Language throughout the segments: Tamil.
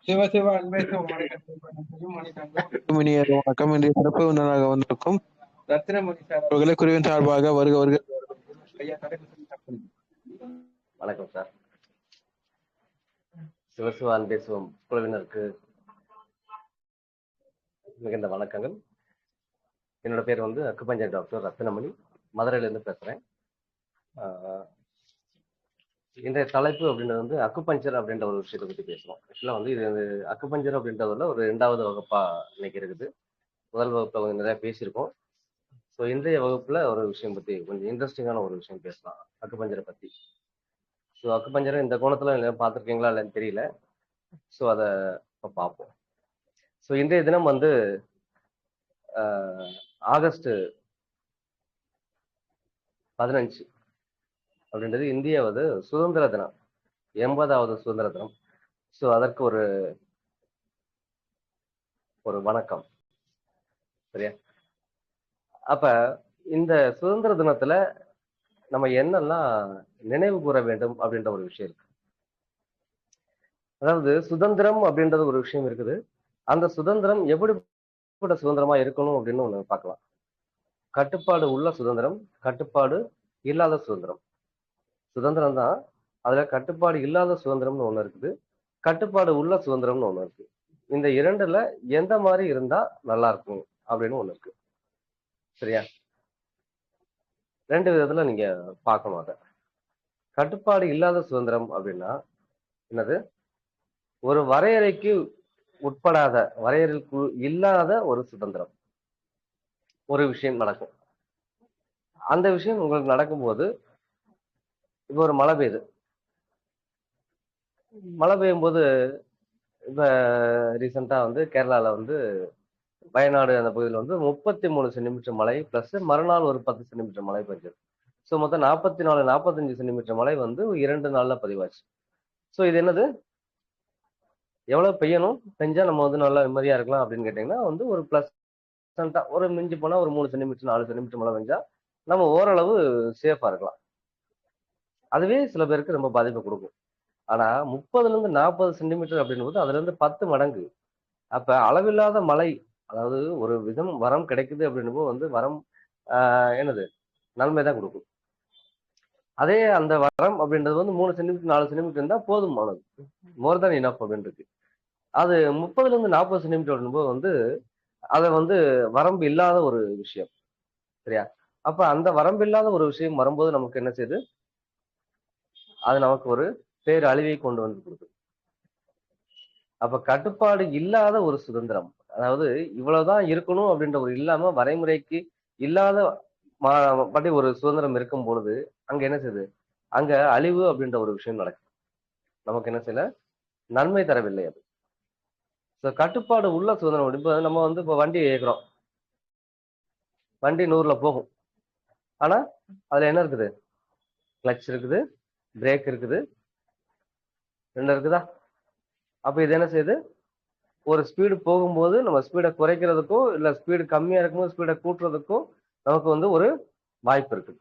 சிவ சிவ அன்பே சிவமணி வணக்கம். இன்றைய சிறப்பு விருந்தினராக வந்திருக்கும் ரத்தினமணி சார் அவர்களை குருவின் சார்பாக வருக வருக. ஐயா, வணக்கம் சார். சிவசிவான் பேசுவோம் குழுவினருக்கு மிகுந்த வணக்கங்கள். என்னோட பேர் வந்து அக்குபஞ்சர் டாக்டர் ரத்தினமணி, மதுரையிலேருந்து பேசுகிறேன். இன்றைய தலைப்பு அப்படின்றது வந்து அக்குபஞ்சர் அப்படின்ற ஒரு விஷயத்தை பற்றி பேசுவோம். ஆக்சுவலாக வந்து இது அக்குபஞ்சர் அப்படின்றதுல ஒரு 2வது வகுப்பா இன்னைக்கு இருக்குது. முதல் வகுப்பில் கொஞ்சம் நிறையா பேசியிருக்கோம். ஸோ இன்றைய வகுப்பில் ஒரு விஷயம் பற்றி கொஞ்சம் இன்ட்ரெஸ்டிங்கான ஒரு விஷயம் பேசலாம், அக்குபஞ்சரை பற்றி. ஸோ அக்குபஞ்சரை இந்த கோணத்தில் பார்த்துருக்கீங்களா இல்லைன்னு தெரியல. ஸோ அதை இப்போ பார்ப்போம். ஸோ இன்றைய தினம் வந்து ஆகஸ்ட் 15 அப்படின்றது இந்தியாவது சுதந்திர தினம், 80வது சுதந்திர தினம். ஸோ அதற்கு ஒரு ஒரு வணக்கம். சரியா? அப்ப இந்த சுதந்திர தினத்துல நம்ம என்னெல்லாம் நினைவு கூற வேண்டும் அப்படின்ற ஒரு விஷயம் இருக்கு. அதாவது சுதந்திரம் அப்படின்றது ஒரு விஷயம் இருக்குது. அந்த சுதந்திரம் எப்படிப்பட்ட சுதந்திரமா இருக்கணும் அப்படின்னு ஒண்ணு பார்க்கலாம். கட்டுப்பாடு உள்ள சுதந்திரம், கட்டுப்பாடு இல்லாத சுதந்திரம். சுதந்திரம் தான், அதுல கட்டுப்பாடு இல்லாத சுதந்திரம்னு ஒண்ணு இருக்குது, கட்டுப்பாடு உள்ள சுதந்திரம்னு ஒண்ணு இருக்கு. இந்த இரண்டுல எந்த மாதிரி இருந்தா நல்லா இருக்கும் அப்படின்னு ஒண்ணு இருக்கு. சரியா? 2 விதத்துல நீங்க பார்க்கணும் அதை. கட்டுப்பாடு இல்லாத சுதந்திரம் அப்படின்னா என்னது? ஒரு வரையறைக்கு உட்படாத, வரையறைக்கு இல்லாத ஒரு சுதந்திரம். ஒரு விஷயம் நடக்கும். அந்த விஷயம் உங்களுக்கு நடக்கும்போது, இப்ப ஒரு மழை பெய்யுது. மழை பெய்யும் போது இப்ப ரீசெண்டா வந்து கேரளால வந்து வயநாடு அந்த பகுதியில் வந்து 33 சென்டிமீட்டர் மழை பிளஸ் மறுநாள் ஒரு 10 சென்டிமீட்டர் மழை பெஞ்சது. ஸோ மொத்தம் 44 45 சென்டிமீட்டர் மழை வந்து 2 நாள்ல பதிவாச்சு. ஸோ இது என்னது? எவ்வளவு பெய்யணும், பெஞ்சா நம்ம வந்து நல்லா நிம்மதியா இருக்கலாம் அப்படின்னு கேட்டீங்கன்னா வந்து ஒரு பிளஸ் ஒரு மிஞ்சி போனா ஒரு 3 சென்டிமீட்டர் 4 சென்டிமீட்டர் மழை பெஞ்சா நம்ம ஓரளவு சேஃபா இருக்கலாம். அதுவே சில பேருக்கு ரொம்ப பாதிப்பை கொடுக்கும். ஆனா 30ல இருந்து 40 சென்டிமீட்டர் அப்படின்னும் அதுல இருந்து 10 மடங்கு. அப்ப அளவில்லாத மழை, அதாவது ஒரு விதம் வரம் கிடைக்குது அப்படின்னும் வந்து வரம் என்னது நன்மைதான் கொடுக்கும். அதே அந்த வரம் அப்படின்றது வந்து 3 சென்டிமீட்டர் 4 சென்டிமீட்டர் இருந்தா போதுமானது, மோர் தேன் இனஃப் அப்படின்னு இருக்கு. அது 30ல இருந்து 40 சென்டிமீட்டர் வந்து அதை வந்து வரம்பு இல்லாத ஒரு விஷயம். சரியா? அப்ப அந்த வரம்பு இல்லாத ஒரு விஷயம் வரும்போது நமக்கு என்ன செய்யுது? அது நமக்கு ஒரு பேர் அழிவை கொண்டு வந்து கொடுக்குது. அப்ப கட்டுப்பாடு இல்லாத ஒரு சுதந்திரம், அதாவது இவ்வளவுதான் இருக்கணும் அப்படின்ற ஒரு இல்லாம வரைமுறைக்கு இல்லாத படி ஒரு சுதந்திரம் இருக்கும் பொழுது அங்க என்ன செய்யுது? அங்க அழிவு அப்படின்ற ஒரு விஷயம் நடக்குது. நமக்கு என்ன செய்யல, நன்மை தரவில்லை அது. கட்டுப்பாடு உள்ள சுதந்திரம். இப்ப நம்ம வந்து இப்ப வண்டி இயக்குறோம், வண்டி 100ல போகும். ஆனா அதுல என்ன இருக்குது? கிளச் இருக்குது, பிரேக் இருக்குது, 2 இருக்குதா? அப்ப இது என்ன செய்யுது? ஒரு ஸ்பீடு போகும்போது நம்ம ஸ்பீடை குறைக்கிறதுக்கோ இல்ல ஸ்பீடு கம்மியா இருக்கும்போது ஸ்பீடை கூட்டுறதுக்கோ நமக்கு வந்து ஒரு வாய்ப்பு இருக்குது.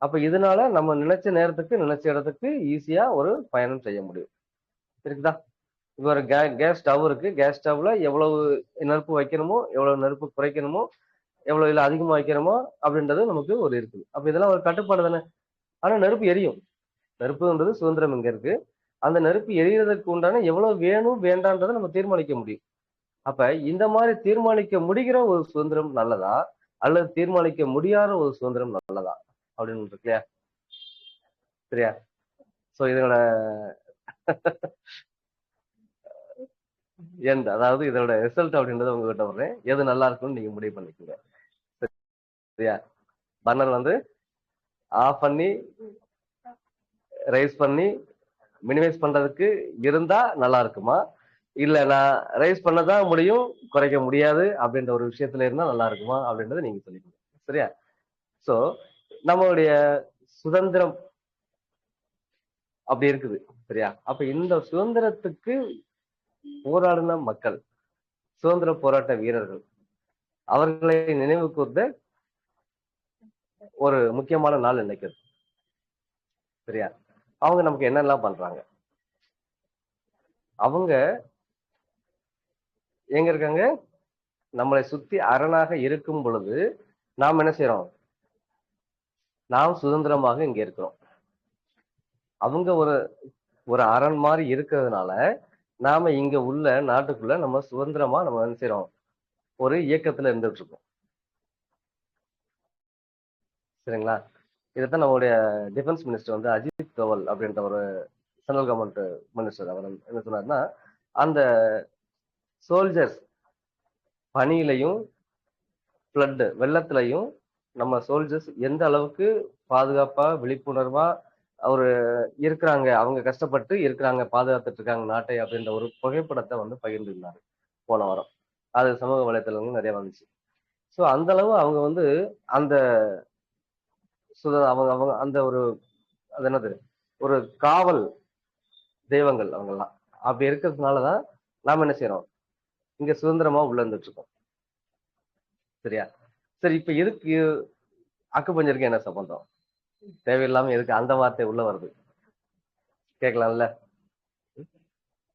அப்ப இதனால நம்ம நினைச்ச நேரத்துக்கு நினைச்ச இடத்துக்கு ஈஸியா ஒரு பயணம் செய்ய முடியும். இருக்குதா? இப்ப ஒரு கேஸ் ஸ்டவ் இருக்கு. கேஸ் ஸ்டவ்ல எவ்வளவு நெருப்பு வைக்கணுமோ, எவ்வளவு நெருப்பு குறைக்கணுமோ, எவ்வளவு இல்ல அதிகமா வைக்கணுமோ அப்படின்றது நமக்கு ஒரு இருக்குது. அப்ப இதெல்லாம் ஒரு கட்டுப்பாடு தானே. ஆனா நெருப்பு எரியும். நெருப்புன்றது சுதந்திரம் இங்க இருக்கு. அந்த நெருப்பு எரியறதுக்கு உண்டான எவ்வளவு வேணும் வேண்டான்றதை நம்ம தீர்மானிக்க முடியும். அப்ப இந்த மாதிரி தீர்மானிக்க முடிகிற ஒரு சுதந்திரம் நல்லதா, அல்லது தீர்மானிக்க முடியாத ஒரு சுதந்திரம் நல்லதா அப்படின்னு இருக்கு இல்லையா? சரியா? சோ இதோட அதாவது இதோட ரிசல்ட் அப்படின்றத உங்ககிட்ட வர்றேன். எது நல்லா இருக்கும்னு நீங்க முடிவு பண்ணிக்கோங்க. சரியா? பர்னர் வந்து ஆஃப் பண்ணி ரைஸ் பண்ணி மினிமைஸ் பண்றதுக்கு இருந்தா நல்லா இருக்குமா, இல்ல நான் ரைஸ் பண்ணதான் முடியும் குறைக்க முடியாது அப்படின்ற ஒரு விஷயத்துல இருந்தா நல்லா இருக்குமா அப்படின்றத நீங்க சொல்லிக்கணும். சரியா? சோ நம்மளுடைய சுதந்திரம் அப்படி இருக்குது. சரியா? அப்ப இந்த சுதந்திரத்துக்கு போராடின மக்கள், சுதந்திர போராட்ட வீரர்கள், அவர்களை நினைவு கூர்ந்த ஒரு முக்கியமான நாள் இன்னைக்கு. சரியா? அவங்க நமக்கு என்னெல்லாம் பண்றாங்க? அவங்க எங்க இருக்காங்க? நம்மளை சுத்தி அரணாக இருக்கும் பொழுது நாம் என்ன செய்யறோம்? நாம் சுதந்திரமாக இங்க இருக்கிறோம். அவங்க ஒரு ஒரு அரண் மாதிரி இருக்கிறதுனால நாம இங்க உள்ள நாட்டுக்குள்ள நம்ம சுதந்திரமா நம்ம என்ன செய்யறோம்? ஒரு இயக்கத்துல இருந்துட்டு இருக்கோம். சரிங்களா? இதைத்தான் நம்மளுடைய டிஃபென்ஸ் மினிஸ்டர் வந்து அஜித் தோவல் அப்படின்ற ஒரு சென்ட்ரல் கவர்மெண்ட் மினிஸ்டர் அவர் என்ன சொன்னாருன்னா, அந்த சோல்ஜர்ஸ் பனியிலையும் ஃப்ளட் வெள்ளத்திலையும் நம்ம சோல்ஜர்ஸ் எந்த அளவுக்கு பாதுகாப்பா விழிப்புணர்வா அவரு இருக்கிறாங்க, அவங்க கஷ்டப்பட்டு இருக்கிறாங்க, பாதுகாத்துட்டு இருக்காங்க நாட்டை அப்படின்ற ஒரு புகைப்படத்தை வந்து பகிர்ந்திருந்தாரு போன வாரம். அது சமூக வலைத்தளங்கள் நிறைய வந்துச்சு. ஸோ அந்த அளவு அவங்க வந்து அந்த அவங்க அவங்க அந்த ஒரு அது என்னது ஒரு காவல் தெய்வங்கள் அவங்கெல்லாம். அப்படி இருக்கிறதுனாலதான் நாம என்ன செய்யறோம்? இங்க சுதந்திரமா உள்ள இருந்துட்டு இருக்கோம். சரியா? சரி, இப்ப எதுக்கு அக்குபஞ்சருக்கு என்ன சம்பந்தம்? தேவையில்லாம எதுக்கு அந்த வார்த்தை உள்ள வருது? கேட்கலாம்ல.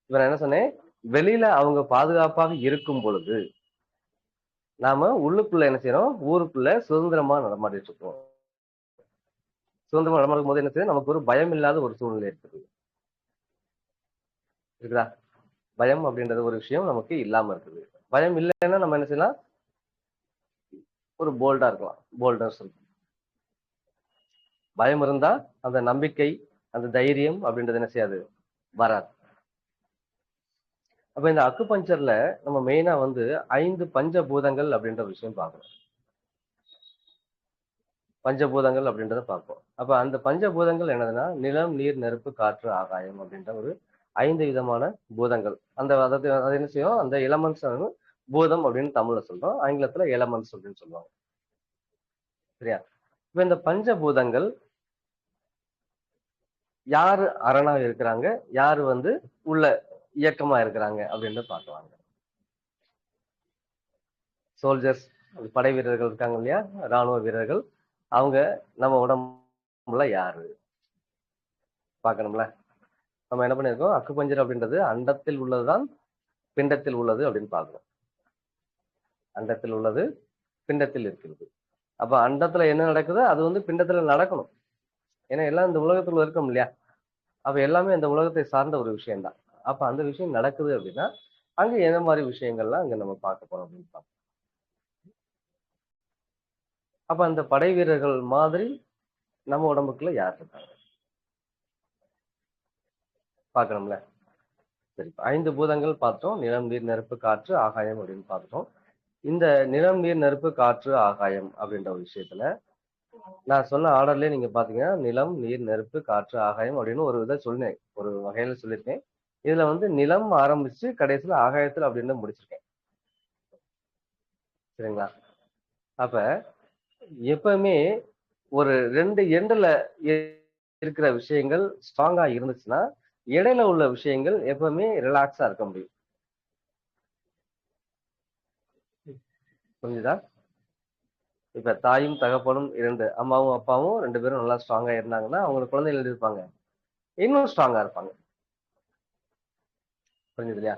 இப்ப நான் என்ன சொன்னேன்? வெளியில அவங்க பாதுகாப்பாக இருக்கும் பொழுது நாம உள்ளுக்குள்ள என்ன செய்யறோம்? ஊருக்குள்ள சுதந்திரமா நடமாடிட்டு இருக்கோம். சுதந்திரமா நடமாடும் போது என்ன செய்யுது? நமக்கு ஒரு பயம் இல்லாத ஒரு சூழ்நிலை இருக்குது. இருக்குதா? பயம் அப்படின்றது ஒரு விஷயம் நமக்கு இல்லாம இருக்குது. பயம் இல்லைன்னா நம்ம என்ன செய்யலாம்? ஒரு போல்டா இருக்கலாம். போல்டர்ஸ் இருக்கும். பயம் இருந்தா அந்த நம்பிக்கை, அந்த தைரியம் அப்படின்றது என்ன செய்யாது? வராது. அப்ப இந்த அக்குபஞ்சர்ல நம்ம மெயினா வந்து 5 பஞ்சபூதங்கள் அப்படின்ற விஷயம் பார்க்கணும். பஞ்சபூதங்கள் அப்படின்றத பார்ப்போம். அப்ப அந்த பஞ்சபூதங்கள் என்னதுன்னா நிலம், நீர், நெருப்பு, காற்று, ஆகாயம் அப்படின்ற ஒரு 5 விதமான பூதங்கள். அந்த அதாவது அது என்ன செய்யும்? அந்த எலமெண்ட்ஸ் பூதம் அப்படின்னு தமிழ்ல சொல்றோம். ஆங்கிலத்துல எலமெண்ட்ஸ் அப்படின்னு சொல்லுவாங்க. சரியா? இப்ப இந்த பஞ்சபூதங்கள் யாரு அரணா இருக்கிறாங்க, யாரு வந்து உள்ள இயக்கமா இருக்கிறாங்க அப்படின்னு பார்க்கலாங்க. சோல்ஜர்ஸ், படை வீரர்கள் இருக்காங்க இல்லையா, ராணுவ வீரர்கள், அவங்க நம்ம உடம்புல யாரு பார்க்கணும்ல. நம்ம என்ன பண்ணிருக்கோம்? அக்குபஞ்சர் அப்படின்றது அண்டத்தில் உள்ளதுதான் பிண்டத்தில் உள்ளது அப்படின்னு பார்க்கணும். அண்டத்தில் உள்ளது பிண்டத்தில் இருக்கிறது. அப்ப அண்டத்துல என்ன நடக்குதோ அது வந்து பிண்டத்துல நடக்கணும். ஏன்னா எல்லாம் இந்த உலகத்துல இருக்கோம் இல்லையா? அப்ப எல்லாமே இந்த உலகத்தை சார்ந்த ஒரு விஷயம் தான். அப்ப அந்த விஷயம் நடக்குது அப்படின்னா அங்க எந்த மாதிரி விஷயங்கள்லாம் அங்க நம்ம பார்க்க போறோம் அப்படின்னு பார்ப்போம். அப்ப அந்த படை வீரர்கள் மாதிரி நம்ம உடம்புக்குள்ள யார் இருக்காங்க பார்க்கணும்ல. சரி, 5 பூதங்கள் பார்த்தோம். நிலம், நீர், நெருப்பு, காற்று, ஆகாயம் அப்படின்னு பார்த்தோம். இந்த நிலம், நீர், நெருப்பு, காற்று, ஆகாயம் அப்படின்ற ஒரு விஷயத்துல நான் சொன்ன ஆர்டர்லயே நீங்க பாத்தீங்கன்னா நிலம், நீர், நெருப்பு, காற்று, ஆகாயம் அப்படின்னு ஒரு இதை சொன்னேன், ஒரு வகையில சொல்லியிருக்கேன். இதுல வந்து நிலம் ஆரம்பிச்சு கடைசியில ஆகாயத்துல அப்படின்னு முடிச்சிருக்கேன். சரிங்களா? அப்ப எப்பவுமே ஒரு 2 எண்டுல இருக்கிற விஷயங்கள் ஸ்ட்ராங்கா இருந்துச்சுன்னா இடையில உள்ள விஷயங்கள் எப்பவுமே ரிலாக்ஸா இருக்க முடியும். புரிஞ்சுதா? இப்ப தாயும் தகப்பனும் 2 அம்மாவும் அப்பாவும் 2 பேரும் நல்லா ஸ்ட்ராங்கா இருந்தாங்கன்னா அவங்களுக்கு குழந்தைகள் எப்படி இருப்பாங்க? இன்னும் ஸ்ட்ராங்கா இருப்பாங்க. புரிஞ்சுது இல்லையா?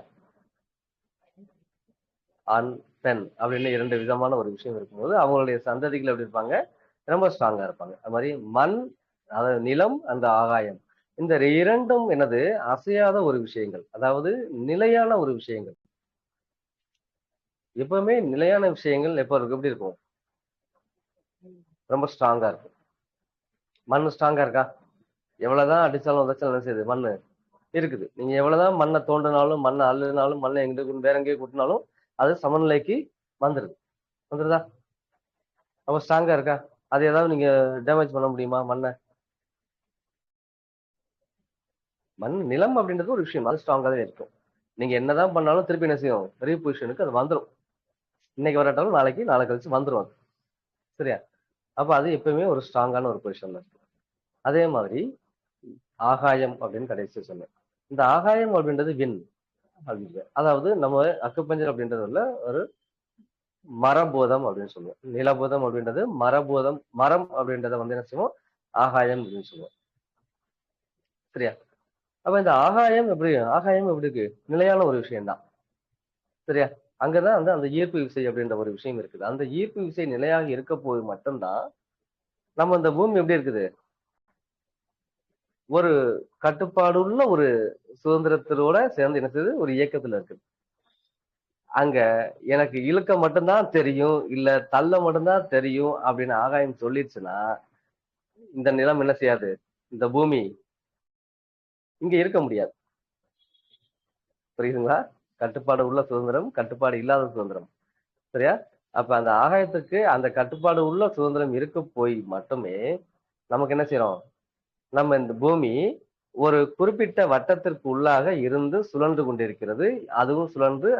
ஆண், பெண் அப்படின்னு 2 விதமான ஒரு விஷயம் இருக்கும்போது அவங்களுடைய சந்ததிகள் எப்படி இருப்பாங்க? ரொம்ப ஸ்ட்ராங்கா இருப்பாங்க. அது மாதிரி மண், அதாவது நிலம், அந்த ஆகாயம், இந்த 2ம் என்னது? அசையாத ஒரு விஷயங்கள், அதாவது நிலையான ஒரு விஷயங்கள். எப்பவுமே நிலையான விஷயங்கள் எப்ப இருக்கு? எப்படி இருக்கும்? ரொம்ப ஸ்ட்ராங்கா இருக்கும். மண் ஸ்ட்ராங்கா இருக்கா? எவ்வளவுதான் அடிச்சாலும் உதைச்சாலும் என்ன செய்யுது? மண்ணு இருக்குது. நீங்க எவ்வளவுதான் மண்ணை தோண்டினாலும், மண்ணை அள்ளினாலும், மண்ணை எங்கிட்டு வேற எங்கேயும் கொட்டினாலும் அது சமநிலைக்கு வந்துருது. வந்துருதா? அப்ப ஸ்ட்ராங்கா இருக்கா? அது ஏதாவது நீங்க டேமேஜ் பண்ண முடியுமா மண்ணை? மண், நிலம் அப்படின்றது ஒரு விஷயம், அது ஸ்ட்ராங்கா தான் இருக்கும். நீங்க என்னதான் பண்ணாலும் திருப்பி என்ன செய்யும்? ரீபொசிஷனுக்கு அது வந்துடும். இன்னைக்கு வரட்டாலும் நாளைக்கு, நாளை கழிச்சு வந்துடும் அது. சரியா? அப்ப அது எப்பவுமே ஒரு ஸ்ட்ராங்கான ஒரு பொசிஷன்ல இருக்கு. அதே மாதிரி ஆகாயம் அப்படின்னு கடைசி சொன்னேன். இந்த ஆகாயம் அப்படின்றது வின் அப்படின்றது, அதாவது நம்ம அக்குப்பஞ்சர் அப்படின்றதுல ஒரு மரபூதம் அப்படின்னு சொல்லுவோம். நிலபூதம் அப்படின்றது மரபூதம். மரம் அப்படின்றத வந்து என்ன செய்வோம்? ஆகாயம் அப்படின்னு சொல்லுவோம். சரியா? அப்ப இந்த ஆகாயம் எப்படி இருக்கு? நிலையான ஒரு விஷயம் தான். சரியா? அங்கதான் வந்து அந்த ஈர்ப்பு விசை அப்படின்ற ஒரு விஷயம் இருக்குது. அந்த ஈர்ப்பு விசை நிலையாக இருக்க போது மட்டும்தான் நம்ம இந்த பூமி எப்படி இருக்குது, ஒரு கட்டுப்பாடுள்ள ஒரு சுதந்திரத்தோட சேர்ந்து என்ன செய்யுது, ஒரு இயக்கத்துல இருக்குது. அங்க எனக்கு இழுக்க மட்டும்தான் தெரியும், இல்ல தள்ள மட்டும்தான் தெரியும் அப்படின்னு ஆகாயம் சொல்லிடுச்சுன்னா, இந்த நிலம் என்ன செய்யாது, இந்த பூமி இங்க இருக்க முடியாது. புரியுதுங்களா? கட்டுப்பாடு உள்ள சுதந்திரம், கட்டுப்பாடு இல்லாத சுதந்திரம். சரியா? அப்ப அந்த ஆகாயத்துக்கு அந்த கட்டுப்பாடு உள்ள சுதந்திரம் இருக்க போய் மட்டுமே நமக்கு என்ன செய்யறோம், நம்ம இந்த பூமி ஒரு குறிப்பிட்ட வட்டத்திற்கு உள்ளாக இருந்து சுழன்று கொண்டிருக்கிறது. அதுவும் சுழன்று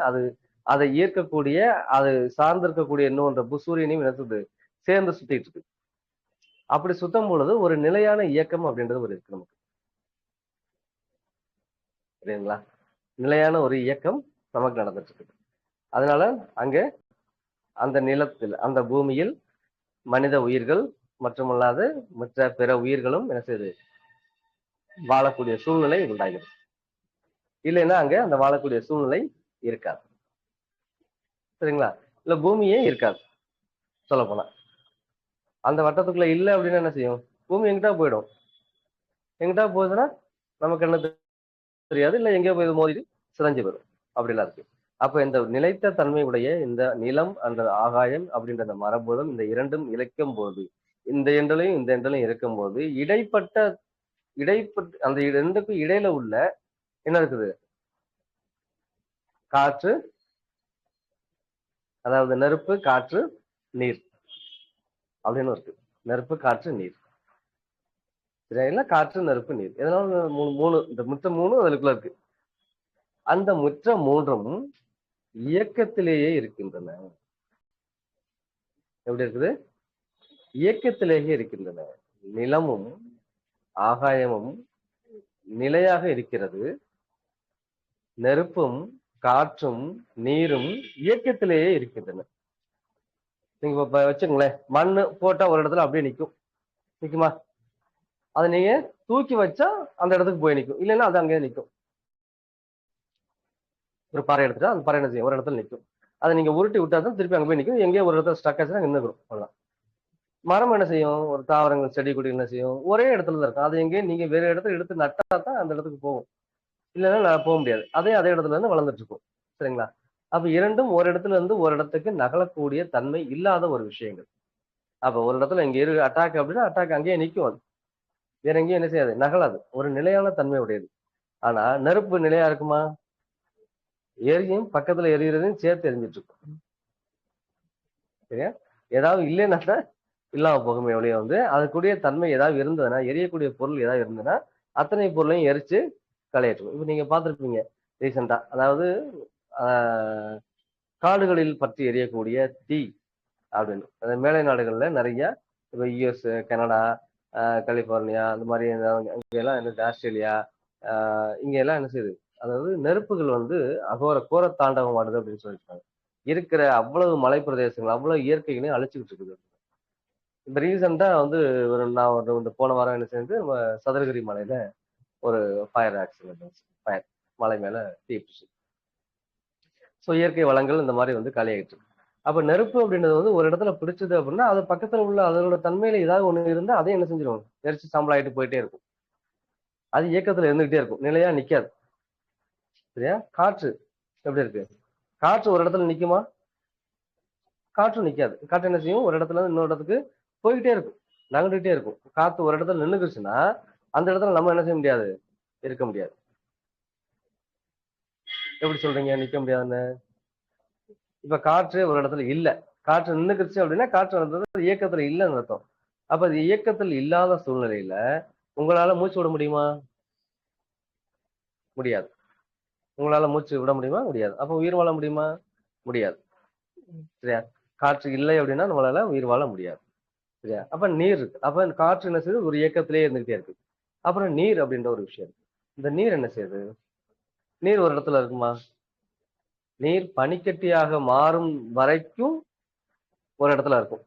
அதை ஈர்க்கக்கூடிய, அது சார்ந்திருக்கக்கூடிய இன்னொன்ற சூரியனையும் என்ன சொல்றது, சேர்ந்து சுத்திட்டு இருக்கு. அப்படி சுத்தும் பொழுது ஒரு நிலையான இயக்கம் அப்படின்றது ஒரு இருக்கு நமக்கு. சரிங்களா? நிலையான ஒரு இயக்கம் நமக்கு நடந்துட்டு இருக்கு. அதனால அங்க அந்த நிலத்தில், அந்த பூமியில் மனித உயிர்கள் மட்டுமல்லாத மற்ற பிற உயிர்களும் என்ன செய்யுது, வாழக்கூடிய சூழ்நிலை உண்டாகிறது. இல்லைன்னா அங்க அந்த வாழக்கூடிய சூழ்நிலை இருக்காது. சரிங்களா? இல்ல பூமியே இருக்காது சொல்ல போனா. அந்த வட்டத்துக்குள்ள இல்ல அப்படின்னா என்ன செய்யும், பூமி எங்கிட்டா போயிடும். எங்கிட்டா போகுதுன்னா நமக்கு என்ன தெரியாது, இல்ல எங்கேயோ போய் மோதிட்டு சிதைஞ்சு போயிடும். அப்படிலாம் இருக்கு. அப்ப இந்த நிலைத்த தன்மை உடைய இந்த நிலம் அந்த ஆகாயம் அப்படின்ற அந்த மரபுதம், இந்த இரண்டும் இழைக்கும் போது, இந்த எண்டலையும் இந்த எண்டலையும் இருக்கும்போது இடைப்பட்டு அந்த ரெண்டுக்கும் இடையில உள்ள என்ன இருக்குது, காற்று, அதாவது நெருப்பு, காற்று, நீர் அப்படின்னு இருக்கு. நெருப்பு, காற்று, நீர். சரிங்களா? காற்று, நெருப்பு, நீர். இதனால மூணு இந்த மித்த மூணு அதுக்குள்ள இருக்கு. அந்த முற்ற மூன்றும் இயக்கத்திலேயே இருக்கின்றன. எப்படி இருக்குது, இயக்கத்திலேயே இருக்கின்றன. நிலமும் ஆகாயமும் நிலையாக இருக்கிறது. நெருப்பும் காற்றும் நீரும் இயக்கத்திலேயே இருக்கின்றன. நீங்க இப்ப வச்சுங்களேன், மண்ணு போட்டா ஒரு இடத்துல அப்படியே நிக்கும். நிக்குமா? அதை நீங்க தூக்கி வச்சா அந்த இடத்துக்கு போய் நிக்கும், இல்லைன்னா அது அங்கேயே நிக்கும். ஒரு பாறை எடுத்துட்டா அந்த பாறை என்ன செய்யும், ஒரு இடத்துல நிக்கும். அதை நீங்க உருட்டி விட்டாதான் திருப்பி அங்க போய் நிக்கும். எங்கேயோ ஒரு இடத்துல ஸ்டக் ஆச்சுன்னா நின்றுடும். அவ்வளவுதான். மரம் என்ன செய்யும், ஒரு தாவரங்கள் செடி கொடி என்ன செய்யும், ஒரே இடத்துல தான் இருக்கும். அது எங்கேயும் நீங்க வேற இடத்துல எடுத்து நட்டா தான் அந்த இடத்துக்கு போகும், இல்லைன்னா நான் போக முடியாது. அதே இடத்துல இருந்து வளர்ந்துட்டு இருக்கும். சரிங்களா? அப்ப இரண்டும் ஒரு இடத்துல இருந்து ஒரு இடத்துக்கு நகலக்கூடிய தன்மை இல்லாத ஒரு விஷயங்கள். அப்ப ஒரு இடத்துல இங்க இரு அட்டாக் அப்படின்னா அட்டாக் அங்கேயே நிக்கும். அது வேற எங்கேயும் என்ன செய்யாது, நகலாது. ஒரு நிலையான தன்மை உடையது. ஆனா நெருப்பு நிலையா இருக்குமா? எரியும், பக்கத்துல எரியறதையும் சேர்த்து எரிஞ்சிட்டு இருக்கும். சரியா? ஏதாவது இல்லைன்னா தான் இல்லாம போகுமே ஒழிய அதுக்குரிய தன்மை ஏதாவது இருந்ததுன்னா, எரியக்கூடிய பொருள் ஏதாவது இருந்ததுன்னா அத்தனை பொருளையும் எரிச்சு களையற்றும். இப்ப நீங்க பார்த்திருப்பீங்க ரீசெண்டா, அதாவது ஆஹ் காடுகளில் பற்றி எரியக்கூடிய தீ அப்படின்னு, அந்த மேலை நாடுகள்ல நிறைய, இப்போ யுஎஸ், கனடா, கலிபோர்னியா, அந்த மாதிரி இங்க எல்லாம் என்ன, ஆஸ்திரேலியா, இங்க எல்லாம் என்ன செய்யுது, அதாவது நெருப்புகள் அகோர கோர தாண்டவம் ஆடுது அப்படின்னு சொல்லியிருக்காங்க. இருக்கிற அவ்வளவு மலை பிரதேசங்கள், அவ்வளவு இயற்கைகளையும் அழிச்சுக்கிட்டு இருக்குது. இப்ப ரீசெண்டா நான் போன வாரம் என்ன செஞ்சு, நம்ம சதுரகிரி மலையில ஒரு ஃபயர் ஆக்சிடென்ட், ஃபயர், மலை மேல தீப்பிடிச்சு. ஸோ இயற்கை வளங்கள் இந்த மாதிரி காலியாயிட்டு இருக்கு. அப்ப நெருப்பு அப்படின்றது ஒரு இடத்துல பிடிச்சது அப்படின்னா, அது பக்கத்துல உள்ள அதோட தன்மையில ஏதாவது ஒண்ணு இருந்தா அதையும் என்ன செஞ்சிடும், எரிச்சு சாம்பல் ஆயிட்டு போயிட்டே இருக்கும். அது இயக்கத்துல இருந்துகிட்டே இருக்கும், நிலையா நிக்காது. சரியா? காற்று எப்படி இருக்கு, காற்று ஒரு இடத்துல நிக்குமா? காற்று நிக்காது. காற்று என்ன செய்யும், ஒரு இடத்துல இருந்து இன்னொரு இடத்துக்கு போய்கிட்டே இருக்கும், நகர்ந்துகிட்டே இருக்கும். காத்து ஒரு இடத்துல நின்றுக்குச்சுன்னா அந்த இடத்துல நம்ம என்ன செய்ய முடியாது, இருக்க முடியாது. எப்படி சொல்றீங்க நிக்க முடியாதுன்னு? இப்ப காற்று ஒரு இடத்துல இல்ல, காற்று நின்னுக்குச்சு அப்படின்னா காற்று இயக்கத்துல இல்லைன்னு அர்த்தம். அப்ப அது இயக்கத்தில் இல்லாத சூழ்நிலையில உங்களால மூச்சு விட முடியுமா? முடியாது. உங்களால மூச்சு விட முடியுமா? முடியாது. அப்ப உயிர் வாழ முடியுமா? முடியாது. சரியா? காற்று இல்லை அப்படின்னா நம்மளால உயிர் வாழ முடியாது. சரியா? அப்ப நீர் இருக்கு. அப்ப காற்று என்ன செய்யுது, ஒரு இயக்கத்திலேயே இருந்துகிட்டே இருக்கு. அப்புறம் நீர் அப்படின்ற ஒரு விஷயம் இருக்கு. இந்த நீர் என்ன செய்யுது, நீர் ஒரு இடத்துல இருக்குமா? நீர் பனிக்கட்டியாக மாறும் வரைக்கும் ஒரு இடத்துல இருக்கும்.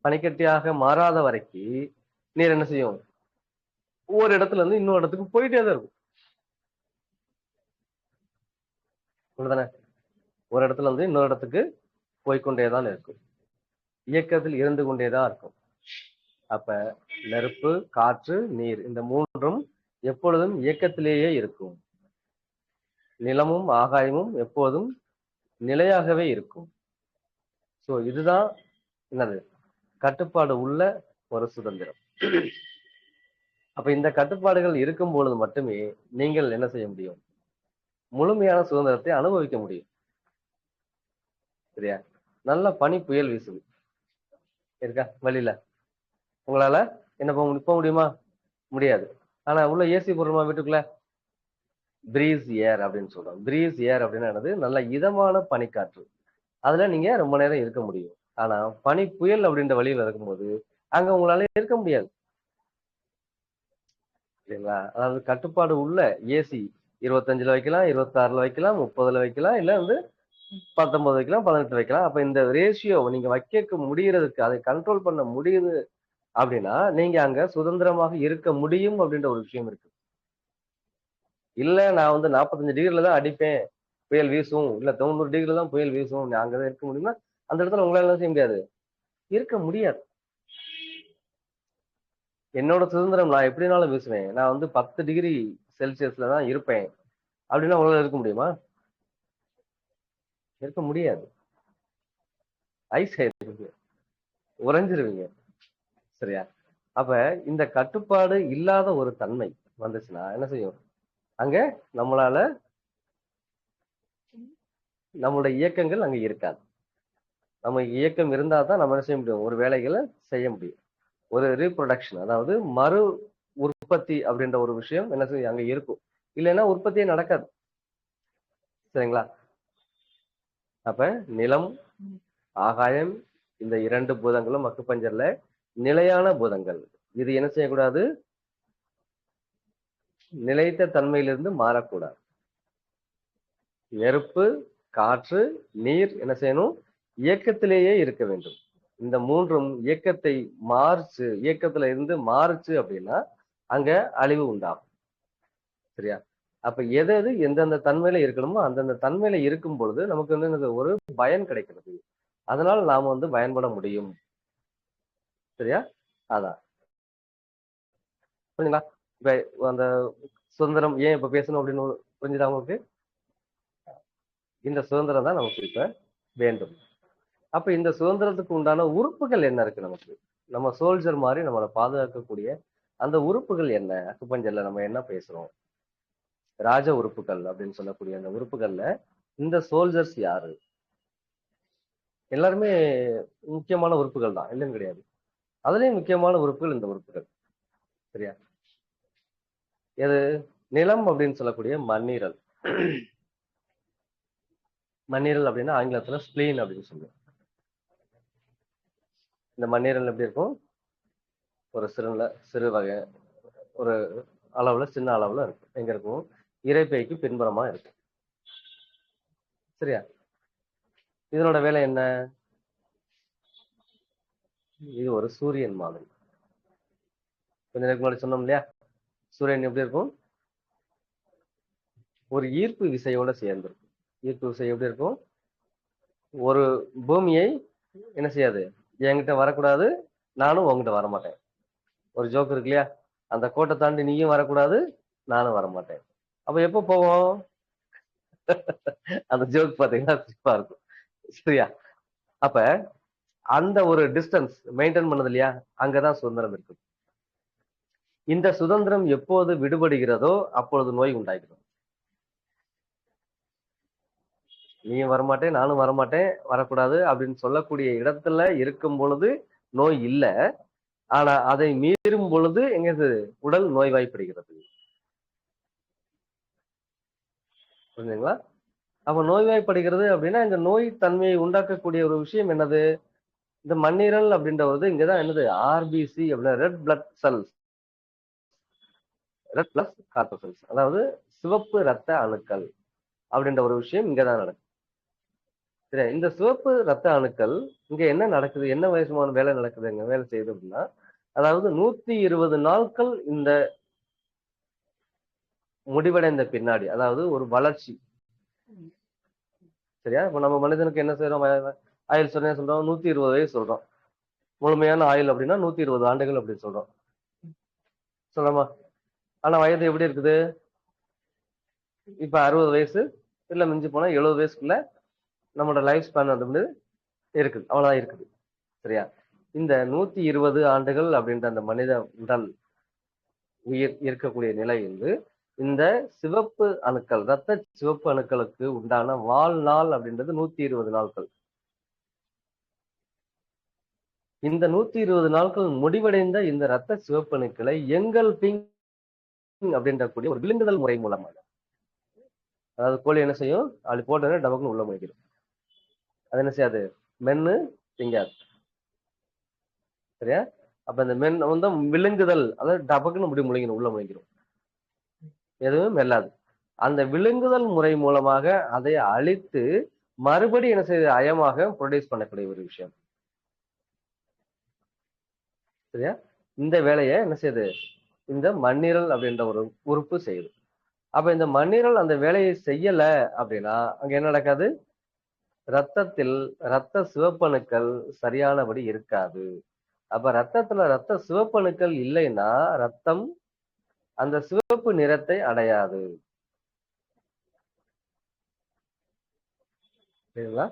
பனிக்கட்டியாக மாறாத வரைக்கும் நீர் என்ன செய்யும், ஒரு இடத்துல இருந்து இன்னொரு இடத்துக்கு போயிட்டே தான் இருக்கும். அவ்வளவுதானே? ஒரு இடத்துல இருந்து இன்னொரு இடத்துக்கு போய்க்கொண்டேதான் இருக்கும், இயக்கத்தில் இருந்து கொண்டேதான் இருக்கும். அப்ப நெருப்பு, காற்று, நீர் இந்த மூன்றும் எப்பொழுதும் இயக்கத்திலேயே இருக்கும். நிலமும் ஆகாயமும் எப்போதும் நிலையாகவே இருக்கும். சோ இதுதான் என்னது, கட்டுப்பாடு உள்ள ஒரு சுதந்திரம். அப்ப இந்த கட்டுப்பாடுகள் இருக்கும் பொழுது மட்டுமே நீங்கள் என்ன செய்ய முடியும், முழுமையான சுதந்திரத்தை அனுபவிக்க முடியும். சரியா? நல்ல பனி புயல் வீசுது இருக்கா வெளியில, உங்களால என்ன போக முடியுமா? முடியாது. ஆனா உள்ள ஏசி போடுறோமா வீட்டுக்குள்ள? பிரீஸ் ஏர் அப்படின்னு சொல்றோம். பிரீஸ் ஏர் அப்படின்னா என்னது, நல்ல இதமான பனிக்காற்று, அதுல நீங்க ரொம்ப நேரம் இருக்க முடியும். ஆனா பனி புயல் அப்படின்ற வழியில இருக்கும்போது அங்க உங்களால இருக்க முடியாது. சரிங்களா? அதாவது கட்டுப்பாடு உள்ள ஏசி 25ல வைக்கலாம், 26ல வைக்கலாம், 30ல வைக்கலாம், இல்ல வந்து 19 வைக்கலாம், 18 வைக்கலாம். அப்ப இந்த ரேஷியோ நீங்க வைக்க முடியறதுக்கு, அதை கண்ட்ரோல் பண்ண முடியுது அப்படின்னா நீங்க அங்க சுதந்திரமாக இருக்க முடியும் அப்படின்ற ஒரு விஷயம் இருக்கு. இல்ல நான் வந்து 45 டிகிரில தான் அடிப்பேன், புயல் வீசும், இல்ல 90 டிகிரில தான் புயல் வீசும், நான் அங்கதான் இருக்க முடியுமா? அந்த இடத்துல உங்களால என்ன செய்ய முடியாது, இருக்க முடியாது. என்னோட சுதந்திரம் நான் எப்படினாலும் வீசுவேன், நான் வந்து 10 டிகிரி செல்சியஸ்ல தான் இருப்பேன் அப்படின்னா உங்களால இருக்க முடியுமா? இருக்க முடியாது. ஐஸ் ஆயிருவீங்க, உறைஞ்சிருவீங்க. சரியா? அப்ப இந்த கட்டுப்பாடு இல்லாத ஒரு தன்மை வந்துச்சுன்னா என்ன செய்யும், அங்க நம்மளால நம்மளுடைய இயக்கங்கள் அங்க இருக்காது. நம்ம இயக்கம் இருந்தா தான் நம்ம என்ன செய்ய முடியும், ஒரு வேலைகளை செய்ய முடியும். ஒரு ரீப்ரொடக்ஷன், அதாவது மறு உற்பத்தி அப்படின்ற ஒரு விஷயம் என்ன செய்யும், அங்க இருக்கும். இல்லைன்னா உற்பத்தியே நடக்காது. சரிங்களா? அப்ப நிலம், ஆகாயம் இந்த 2 பூதங்களும் அக்குப்பஞ்சர்ல நிலையான பூதங்கள். இது என்ன செய்யக்கூடாது, நிலைத்த தன்மையிலிருந்து மாறக்கூடாது. நெருப்பு, காற்று, நீர் என்ன செய்யணும், இயக்கத்திலேயே இருக்க வேண்டும். இந்த மூன்றும் இயக்கத்தை இயக்கத்துல இருந்து மாறுச்சு அப்படின்னா அங்க அழிவு உண்டாகும். சரியா? அப்ப எது எது எந்தெந்த தன்மையில இருக்கணுமோ அந்தந்த தன்மையில இருக்கும் பொழுது நமக்கு வந்து என்னது, ஒரு பயன் கிடைக்கிறது. அதனால நாம வந்து பயன்பட முடியும். சரியா? அதான். புரியுங்களா? இப்ப அந்த சுதந்திரம் ஏன் இப்ப பேசணும் அப்படின்னு புரிஞ்சுதா உங்களுக்கு? இந்த சுதந்திரம் தான் நமக்கு இப்ப வேண்டும். அப்ப இந்த சுதந்திரத்துக்கு உண்டான உறுப்புகள் என்ன இருக்கு நமக்கு? நம்ம சோல்ஜர் மாதிரி நம்மளை பாதுகாக்கக்கூடிய அந்த உறுப்புகள் என்ன? அக்குப்பஞ்சர்ல நம்ம என்ன பேசுறோம், ராஜ உறுப்புகள் அப்படின்னு சொல்லக்கூடிய அந்த உறுப்புகள்ல இந்த சோல்ஜர்ஸ் யாரு? எல்லாருமே முக்கியமான உறுப்புகள் தான், இல்லைன்னு கிடையாது. அதுலயும் முக்கியமான உறுப்புகள் இந்த உறுப்புகள். சரியா? எது? நிலம் அப்படின்னு சொல்லக்கூடிய மண்ணீரல். மண்ணீரல் அப்படின்னா ஆங்கிலத்துல ஸ்பிளீன் அப்படின்னு சொல்லுவோம். இந்த மண்ணீரல் எப்படி இருக்கும், ஒரு சிறு வகை, ஒரு அளவுல, சின்ன அளவுல இருக்கும். எங்க இருக்கும், இரைப்பைக்கு பின்புறமா இருக்கும். சரியா? இதனோட வேலை என்ன? இது ஒரு சூரியன் மாதிரி. கொஞ்ச நேரம் முன்னாடி சொன்னோம் இல்லையா, சூரியன் எப்படி இருக்கும், ஒரு ஈர்ப்பு விசையோட சேர்ந்திருக்கும். ஈர்ப்பு விசை எப்படி இருக்கும், ஒரு பூமியை என்ன செய்யாது, என்கிட்ட வரக்கூடாது, நானும் உங்ககிட்ட வரமாட்டேன். ஒரு ஜோக் இருக்கு இல்லையா, அந்த கோட்டை தாண்டி நீயும் வரக்கூடாது, நானும் வரமாட்டேன். அப்ப எப்ப போவோம்? அந்த ஜோக் பாத்தீங்கன்னா சிரிப்பா இருக்கும். சரியா? அப்ப அந்த ஒரு டிஸ்டன்ஸ் மெயின்டைன் பண்ணது இல்லையா, அங்கதான் சுதந்திரம் இருக்கு. இந்த சுதந்திரம் எப்போது விடுபடுகிறதோ அப்பொழுது நோய் உண்டாகிறது. நீயும் வரமாட்டேன், நானும் வரமாட்டேன், வரக்கூடாது அப்படின்னு சொல்லக்கூடிய இடத்துல இருக்கும் பொழுது நோய் இல்லை. ஆனா அதை மீறும் பொழுது எங்க உடல் நோய்வாய்ப்படுகிறது. புரிஞ்சுங்களா? அப்ப நோய்வாய்ப்படுகிறது அப்படின்னா இந்த நோய் தன்மையை உண்டாக்கக்கூடிய ஒரு விஷயம் என்னது, இந்த மண்ணீரல் அப்படின்றது இங்கதான் என்னது, ஆர்பிசி அப்படின்னா red blood cells, red blood corpuscles, அதாவது சிவப்பு ரத்த அணுக்கள் அப்படின்ற ஒரு விஷயம் இங்கதான் நடக்குது. சரி, இந்த சிவப்பு ரத்த அணுக்கள் இங்க என்ன நடக்குது, என்ன வயசுமான வேலை நடக்குது, எங்க வேலை செய்யுது அப்படின்னா, அதாவது 120 நாட்கள் இந்த முடிவடைந்த பின்னாடி, அதாவது ஒரு வளர்ச்சி, சரியா? இப்ப நம்ம மனிதனுக்கு என்ன செய்யறோம்? ஆயுள் சொன்ன சொல்றோம் 120 வயசு சொல்றோம். முழுமையான ஆயுள் அப்படின்னா 120 ஆண்டுகள் அப்படின்னு சொல்றோம். சொல்லலாமா? ஆனா வயது எப்படி இருக்குது? இப்ப 60 வயசு இல்ல மிஞ்சி போனா 70 வயசுக்குள்ள நம்மளோட லைஃப் ஸ்பேன் வந்து இருக்குது. அவ்வளவுதான் இருக்குது. சரியா? இந்த 120 ஆண்டுகள் அப்படின்ற அந்த மனித உடல் உயிர் இருக்கக்கூடிய நிலை வந்து இந்த சிவப்பு அணுக்கள், ரத்த சிவப்பு அணுக்களுக்கு உண்டான வாழ்நாள் அப்படின்றது 120 நாட்கள். இந்த 120 நாட்கள் முடிவடைந்த இந்த ரத்த சிவப்பு அணுக்களை எங்கல்பிங் அப்படின்ற கூடிய ஒரு விழுங்குதல் முறை மூலமாக, அதாவது கோழி என்ன செய்யும்? அப்படி போட்டோன்னே டபக்குன்னு உள்ள முழிக்கிடும். அது என்ன செய்யாது? மென்னு திங்காது. சரியா? அப்ப இந்த மென் வந்து விழுங்குதல், அதாவது டபக்குன்னு இப்படி முழுங்கிடும், உள்ள முழுங்கிடும். எதுவும் மெல்லாது. அந்த விழுங்குதல் முறை மூலமாக அதை அழித்து மறுபடி என்ன செய்யுது? அயமாக ப்ரொடியூஸ் பண்ணக்கூடிய ஒரு விஷயம். சரியா? இந்த வேலையை என்ன செய்யுது? இந்த மண்ணீரல் அப்படின்ற ஒரு உறுப்பு செய்யுது. அப்ப இந்த மண்ணீரல் அந்த வேலையை செய்யல அப்படின்னா அங்க என்ன நடக்காது? ரத்தத்தில் ரத்த சிவப்பணுக்கள் சரியானபடி இருக்காது. அப்ப ரத்தத்துல ரத்த சிவப்பணுக்கள் இல்லைன்னா ரத்தம் அந்த சிவப்பு நிறத்தை அடையாது. சரிங்களா?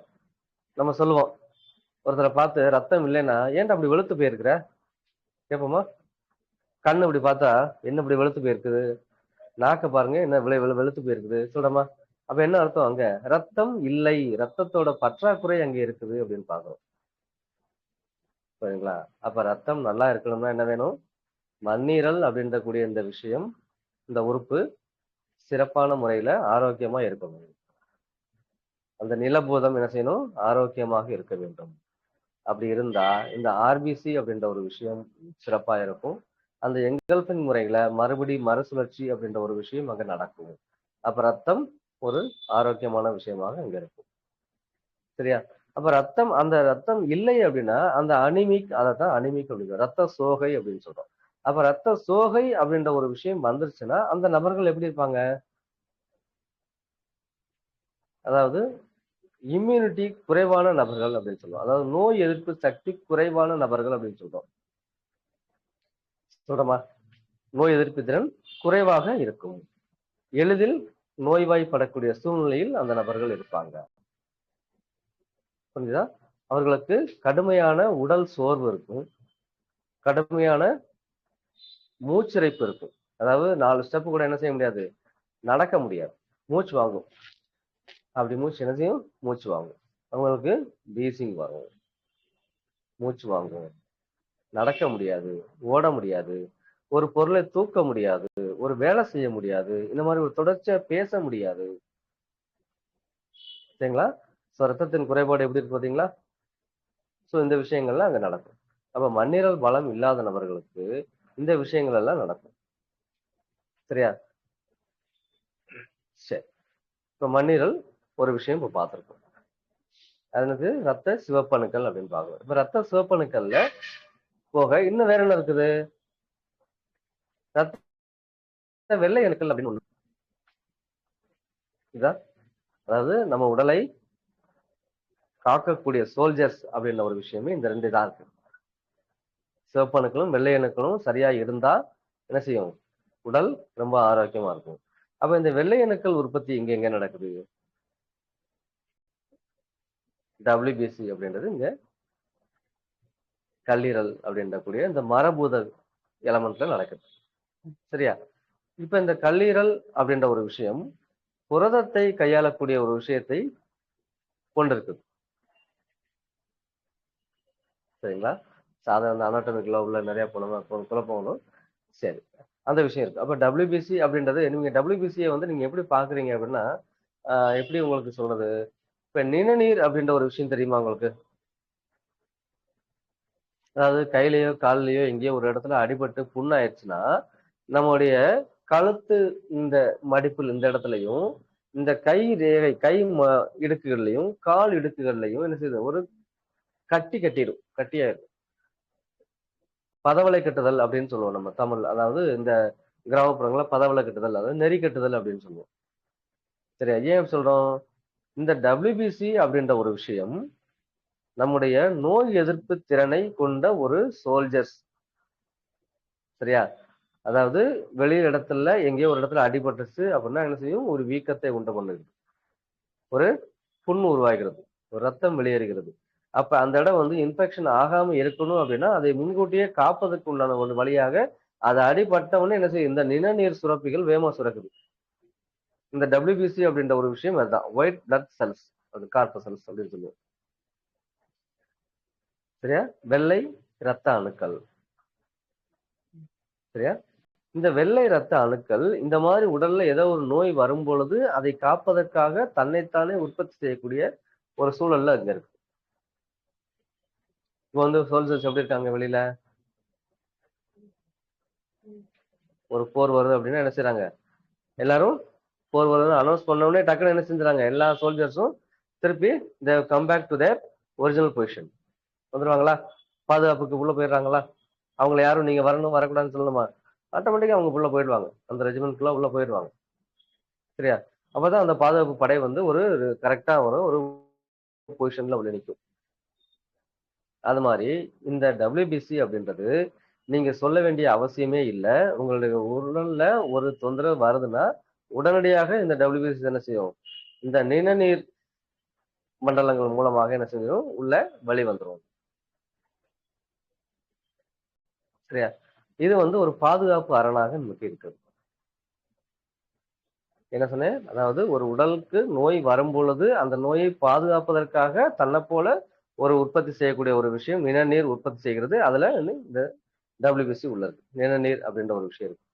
நம்ம சொல்லுவோம், ஒருத்தரை பார்த்து ரத்தம் இல்லைன்னா ஏன்டா அப்படி வெளுத்து போயிருக்கிற கேட்போமா? கண்ணு இப்படி பார்த்தா என்ன இப்படி வெளுத்து போயிருக்குது, நாக்க பாருங்க என்ன வெளுத்து போயிருக்குது சொல்றோமா? அப்ப என்ன அர்த்தம்? அங்க ரத்தம் இல்லை, ரத்தத்தோட பற்றாக்குறை அங்க இருக்குது அப்படின்னு பாக்குறோம். சரிங்களா? அப்ப ரத்தம் நல்லா இருக்கணும்னா என்ன வேணும்? மண்ணீரல் அப்படின்ற கூடிய இந்த விஷயம், இந்த உறுப்பு சிறப்பான முறையில ஆரோக்கியமா இருக்கணும். அந்த நிலபூதம் என்ன செய்யணும்? ஆரோக்கியமாக இருக்க வேண்டும். அப்படி இருந்தா இந்த ஆர்பிசி அப்படின்ற ஒரு விஷயம் சிறப்பா இருக்கும். அந்த எங்கல்பிங் முறையில மறுசுழற்சி அப்படின்ற ஒரு விஷயம் அங்க நடக்கும். அப்ப ரத்தம் ஒரு ஆரோக்கியமான விஷயமாக அங்க இருக்கும். சரியா? அப்ப அந்த ரத்தம் இல்லை அப்படின்னா அந்த அனிமிக், அதைத்தான் அனிமிக் அப்படின்னு ரத்த சோகை அப்படின்னு சொல்றோம். அப்ப ரத்த சோகை அப்படின்ற ஒரு விஷயம் வந்துருச்சுன்னா அந்த நபர்கள் எப்படி இருப்பாங்க? அதாவது இம்யூனிட்டி குறைவான நபர்கள் அப்படின்னு சொல்லுவோம். அதாவது நோய் எதிர்ப்பு சக்தி குறைவான நபர்கள் அப்படின்னு சொல்றோம். சொல்றோமா? நோய் எதிர்ப்பு திறன் குறைவாக இருக்கும். எளிதில் நோய்வாய்ப்படக்கூடிய சூழ்நிலையில் அந்த நபர்கள் இருப்பாங்க. புரிஞ்சுதா? அவர்களுக்கு கடுமையான உடல் சோர்வு இருக்கும், கடுமையான மூச்சிறைப்பு இருக்கும். அதாவது 4 ஸ்டெப் கூட என்ன செய்ய முடியாது? நடக்க முடியாது, மூச்சு வாங்கும். அப்படி மூச்சு என்ன செய்யும்? மூச்சு வாங்கும். அவங்களுக்கு வீசிங் வரும், மூச்சு வாங்கும், நடக்க முடியாது, ஓட முடியாது, ஒரு பொருளை தூக்க முடியாது, ஒரு வேலை செய்ய முடியாது, இந்த மாதிரி ஒரு தொடர்ச்சியா பேச முடியாது. சரிங்களா? சோ ரத்தத்தின் குறைபாடு எப்படி இருக்கு பாத்தீங்களா? சோ இந்த விஷயங்கள்லாம் அங்க நடக்கும். அப்ப மண்ணீரல் பலம் இல்லாத நபர்களுக்கு இந்த விஷயங்கள் எல்லாம் நடக்கும். சரியா? சரி. இப்ப மண்ணீரல் ஒரு விஷயம் இப்ப பார்த்திருக்கோம். அதுக்கு ரத்த சிவப்பணுக்கள் அப்படின்னு பார்க்கணும். இப்ப ரத்த சிவப்பணுக்கள்ல போக இன்னும் வேற என்ன இருக்குது? ரத்த வெள்ளை அணுக்கள் அப்படின்னு ஒண்ணு. இதா, அதாவது நம்ம உடலை காக்கக்கூடிய சோல்ஜர்ஸ் அப்படின்ற ஒரு விஷயமே இந்த 2 தான் இருக்கு. சிவப்பு அணுக்களும் வெள்ளை அணுக்களும் சரியா இருந்தா என்ன செய்யும்? உடல் ரொம்ப ஆரோக்கியமா இருக்கும். அப்ப இந்த வெள்ளை அணுக்கள் உற்பத்தி இங்க எங்க நடக்குது? WBC அப்படின்றது இங்க கல்லீரல் அப்படின்ற கூடிய இந்த மரபூத எலமெண்ட்ல நடக்குது. சரியா? இப்ப இந்த கல்லீரல் அப்படின்ற ஒரு விஷயம் புரதத்தை கையாளக்கூடிய ஒரு விஷயத்தை கொண்டிருக்குது. சரிங்களா? சாதாரண அனாட்டமிக் உள்ள நிறைய குழப்பம் வரும். சரி, அந்த விஷயம் இருக்கு. அப்ப WBC அப்படின்றது நீங்க WBC வந்து நீங்க எப்படி பாக்குறீங்க அப்படின்னா, எப்படி உங்களுக்கு சொல்றது? இப்ப நிணநீர் அப்படின்ற ஒரு விஷயம் தெரியுமா உங்களுக்கு? அதாவது கையிலயோ கால்லயோ எங்கேயோ ஒரு இடத்துல அடிபட்டு புண்ணாயிருச்சுன்னா நம்முடைய கழுத்து இந்த மடிப்புல இந்த இடத்துலயும் இந்த கை ரேகை இடுக்குகள்லையும் கால் இடுக்குகள்லையும் என்ன செய்யுது? ஒரு கட்டிடும், கட்டியாயிரும். பதவளை கட்டுதல் அப்படின்னு சொல்லுவோம் நம்ம தமிழ். அதாவது இந்த கிராமப்புறங்கள பதவளை கட்டுதல், அதாவது நெறி கட்டுதல் அப்படின்னு சொல்லுவோம். சரியா? ஏன் சொல்றோம்? இந்த WBC அப்படின்ற ஒரு விஷயம் நம்முடைய நோய் எதிர்ப்பு திறனை கொண்ட ஒரு சோல்ஜர்ஸ். சரியா? அதாவது வெளி இடத்துல எங்கேயோ ஒரு இடத்துல அடிபட்டுச்சு அப்படின்னா என்ன செய்யும்? ஒரு வீக்கத்தை உண்டு பண்ணுது, ஒரு புண்ணு உருவாகிறது, ஒரு ரத்தம் வெளியேறுகிறது. அப்ப அந்த இடம் வந்து இன்ஃபெக்ஷன் ஆகாம இருக்கணும் அப்படின்னா அதை முன்கூட்டியே காப்பதற்கு உண்டான ஒரு வழியாக அது அடிபட்டவொடனே என்ன செய்யும்? இந்த நிணநீர் சுரப்பிகள் வேகமா சுரக்குது. இந்த WBC அப்படின்ற ஒரு விஷயம் அதுதான். ஒயிட் பிளட் செல்ஸ், அது கார்பசல்ஸ் அப்படின்னு சொல்லுவோம். சரியா? வெள்ளை இரத்த அணுக்கள். சரியா? இந்த வெள்ளை இரத்த அணுக்கள் இந்த மாதிரி உடல்ல ஏதோ ஒரு நோய் வரும் பொழுது அதை காப்பதற்காக தன்னைத்தானே உற்பத்தி செய்யக்கூடிய ஒரு சூழல்ல அங்க இருக்கு. இப்போ வந்து சோல்ஜர்ஸ் எப்படி இருக்காங்க வெளியில? ஒரு போர் வருது அப்படின்னா என்ன செய்றாங்க? எல்லாரும் போர் வருதுன்னு அனௌன்ஸ் பண்ண உடனே டக்குன்னு என்ன செஞ்சுறாங்க? எல்லா சோல்ஜர்ஸும் திருப்பி come back to their original position வந்துருவாங்களா? பாதுகாப்புக்கு உள்ள போயிடுறாங்களா? அவங்கள யாரும் நீங்க வரணும் வரக்கூடாதுன்னு சொல்லணுமா? ஆட்டோமேட்டிக்கா அவங்க உள்ள போயிடுவாங்க, அந்த ரெஜிமெண்ட்குள்ள உள்ள போயிடுவாங்க. சரியா? அப்பதான் அந்த பாதுகாப்பு படை வந்து ஒரு கரெக்டா ஒரு பொசிஷன்ல உள்ள நிற்கும். அது மாதிரி இந்த WBC அப்படின்றது நீங்க சொல்ல வேண்டிய அவசியமே இல்லை. உங்களுடைய உடல்ல ஒரு தொந்தரவு வருதுன்னா உடனடியாக இந்த WBC என்ன செய்யும்? இந்த நிணநீர் மண்டலங்கள் மூலமாக என்ன செஞ்சிடும்? உள்ள வழி வந்துடும். சரியா? இது வந்து ஒரு பாதுகாப்பு அரணாக நமக்கு இருக்குது. என்ன சொன்னேன்? அதாவது ஒரு உடலுக்கு நோய் வரும் பொழுது அந்த நோயை பாதுகாப்பதற்காக தன்னை போல ஒரு உற்பத்தி செய்யக்கூடிய ஒரு விஷயம் நிணநீர் உற்பத்தி செய்கிறது. அதுல இந்த WBC உள்ளது. நிணநீர் அப்படின்ற ஒரு விஷயம் இருக்கு.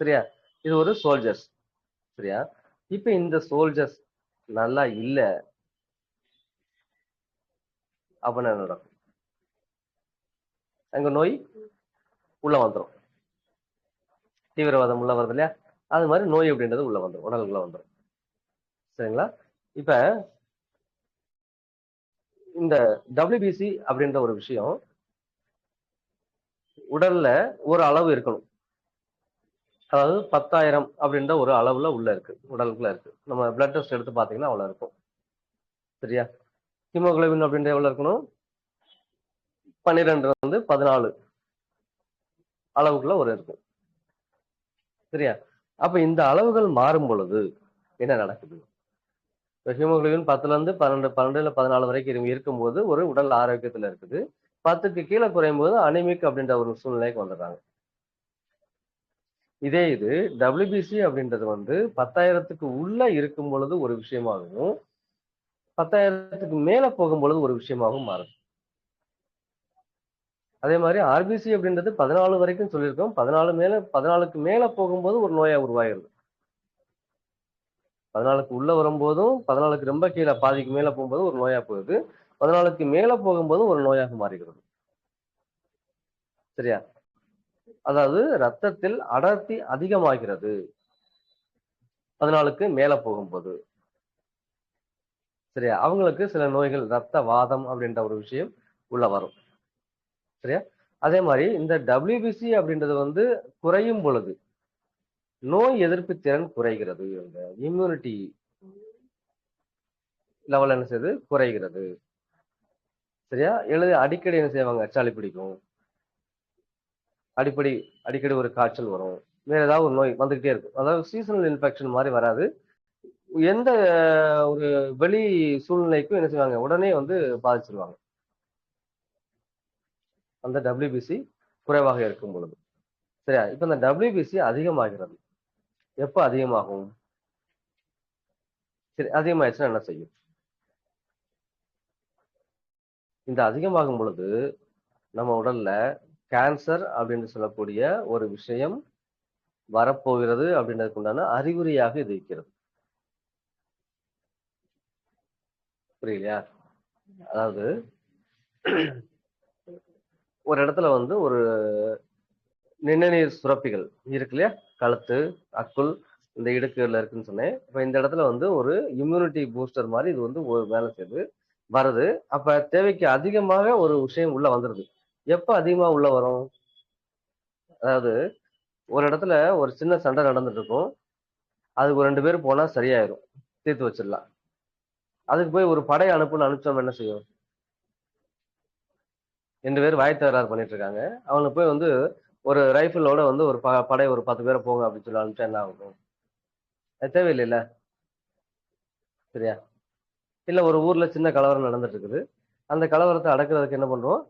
சரியா? இது ஒரு சோல்ஜர்ஸ். சரியா? இப்ப இந்த சோல்ஜர்ஸ் நல்லா இல்ல அப்படின்னா என்ன நடக்கும்? அங்க நோய் உள்ள வந்துடும். தீவிரவாதம் உள்ள வருது இல்லையா? அது மாதிரி நோய் அப்படின்றது உள்ள வந்துடும், உடலுக்குள்ள வந்துடும். சரிங்களா? இப்ப இந்த WBC அப்படின்ற ஒரு விஷயம் உடல்ல ஒரு அளவு இருக்கணும். அதாவது 10,000 அப்படின்ற ஒரு அளவுல உள்ள இருக்கு, உடலுக்குள்ள இருக்கு. நம்ம பிளட் டெஸ்ட் எடுத்து பாத்தீங்கன்னா அவ்வளவு இருக்கும். சரியா? ஹீமோகுளோபின் அப்படின்ற எவ்வளவு இருக்கணும்? 12 வந்து 14 அளவுக்குள்ள ஒரு இருக்கும். சரியா? அப்ப இந்த அளவுகள் மாறும் பொழுது என்ன நடக்குது? ஹீமோகுளோபின் 10ல இருந்து 12, 12 இல்ல 14 வரைக்கும் இருக்கும்போது ஒரு உடல் ஆரோக்கியத்துல இருக்குது. 10க்கு கீழே குறையும் போது அனிமிக் அப்படின்ற ஒரு சூழ்நிலைக்கு வந்துடுறாங்க. இதே இது WBC அப்படின்றது வந்து 10,000க்கு உள்ள இருக்கும் பொழுது ஒரு விஷயமாகவும் 10,000க்கு மேல போகும் பொழுது ஒரு விஷயமாகவும் மாறுது. அதே மாதிரி RBC அப்படின்றது 14 வரைக்கும் சொல்லியிருக்கோம். 14க்கு மேல போகும்போது ஒரு நோயா உருவாயிருது. 14க்கு உள்ள வரும்போதும் 14க்கு ரொம்ப கீழே பாதிக்கு மேல போகும்போது ஒரு நோயா போகுது. 14க்கு மேல போகும்போது ஒரு நோயாக மாறுகிறது. சரியா? அதாவது ரத்தத்தில் அடர்த்தி அதிகமாகிறது 14க்கு மேல போகும்போது. சரியா? அவங்களுக்கு சில நோய்கள் ரத்த வாதம் அப்படின்ற ஒரு விஷயம் உள்ள வரும். சரியா? அதே மாதிரி இந்த WBC அப்படின்றது வந்து குறையும் பொழுது நோய் எதிர்ப்பு திறன் குறைகிறது. இந்த இம்யூனிட்டி லெவல் என்ன செய்யுது? குறைகிறது. சரியா? அடிக்கடி என்ன செய்வாங்க? சளி பிடிக்கும், அடிக்கடி ஒரு காய்ச்சல் வரும், வேற ஏதாவது ஒரு நோய் வந்துகிட்டே இருக்கும். அதாவது சீசனல் இன்ஃபெக்ஷன் மாதிரி வராது. எந்த ஒரு வெளி சூழ்நிலைக்கும் என்ன செய்வாங்க? உடனே வந்து பாதிச்சிருவாங்க அந்த WBC குறைவாக இருக்கும் பொழுது. சரியா? இப்ப இந்த WBC அதிகமாகிறது. எப்ப அதிகமாகும்? சரி, அதிகமாயிடுச்சுன்னா என்ன செய்யும்? இந்த அதிகமாகும் பொழுது நம்ம உடல்ல கேன்சர் அப்படின்னு சொல்லக்கூடிய ஒரு விஷயம் வரப்போகிறது அப்படின்றதுக்கு உண்டான அறிகுறியாக இது இருக்கிறது. புரியலையா? அதாவது ஒரு இடத்துல வந்து ஒரு நிணநீர் சுரப்பிகள் இருக்கு இல்லையா? கழுத்து, அக்குள், இந்த இடுக்குல இருக்குன்னு சொன்னேன். இப்ப இந்த இடத்துல வந்து ஒரு இம்யூனிட்டி பூஸ்டர் மாதிரி இது வந்து ஒரு வேலை செய்யுது, வருது. அப்ப தேவைக்கு அதிகமாக ஒரு விஷயம் உள்ள வந்துருது. எப்ப அதிகமா உள்ள வரும்? அதாவது ஒரு இடத்துல ஒரு சின்ன சண்டை நடந்துட்டு இருக்கும். அதுக்கு ஒரு 2 பேர் போனா சரியாயிரும், தீர்த்து வச்சிடலாம். அதுக்கு போய் ஒரு படை அனுப்பிச்சோம் என்ன செய்யும்? 2 பேர் வாய் தகராறு பண்ணிட்டு இருக்காங்க. அவனுக்கு போய் வந்து ஒரு ரைஃபிளோட வந்து ஒரு படை ஒரு 10 பேரை போங்க அப்படின்னு சொல்லி அனுப்பிச்சா என்ன ஆகும்? அது தேவையில்லைல்ல. சரியா? இல்ல ஒரு ஊர்ல சின்ன கலவரம் நடந்துட்டு இருக்குது. அந்த கலவரத்தை அடக்குறதுக்கு என்ன பண்றோம்?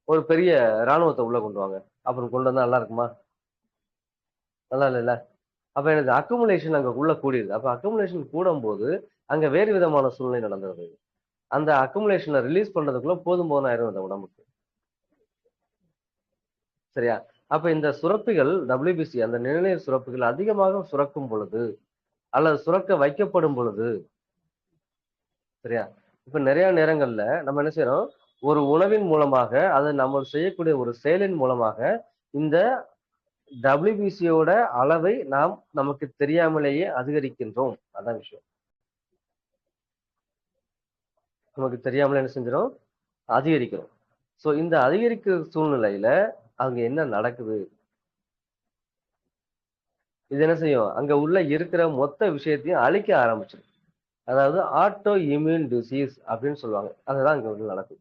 ஒரு பெரிய ராணுவத்தை உள்ள கொண்டு வாங்க. அப்புறம் கொண்டு வந்தா நல்லா இருக்குமா? நல்லா இல்லைல்ல. அப்ப எனக்கு அக்குமுலேஷன் அங்க உள்ள கூடியது. அப்ப அக்குமுலேஷன் கூடும்போது அங்க வேறு விதமான சூழ்நிலை நடந்தது. அந்த அக்குமுலேஷனை ரிலீஸ் பண்றதுக்குள்ள போதும் போதும் ஆயிரும் அந்த உடம்புக்கு. சரியா? அப்ப இந்த சுரப்பிகள் WBC அந்த நிணநீர் சுரப்பிகள் அதிகமாக சுரக்கும் பொழுது அல்லது சுரக்க வைக்கப்படும் பொழுது, சரியா? இப்ப நிறைய நேரங்கள்ல நம்ம என்ன செய்யறோம்? ஒரு உணவின் மூலமாக அது நம்ம செய்யக்கூடிய ஒரு செயலின் மூலமாக இந்த WBCயோட அளவை நாம் நமக்கு தெரியாமலேயே அதிகரிக்கின்றோம். அதான் விஷயம். நமக்கு தெரியாமலே என்ன செஞ்சிடும்? அதிகரிக்கிறோம். சோ இந்த அதிகரிக்கிற சூழ்நிலையில அங்க என்ன நடக்குது? இது என்ன செய்யும்? அங்க உள்ள இருக்கிற மொத்த விஷயத்தையும் அழிக்க ஆரம்பிச்சிடும். அதாவது ஆட்டோ இம்யூன் டிசீஸ் அப்படின்னு சொல்லுவாங்க. அதுதான் இங்க வந்து நடக்குது.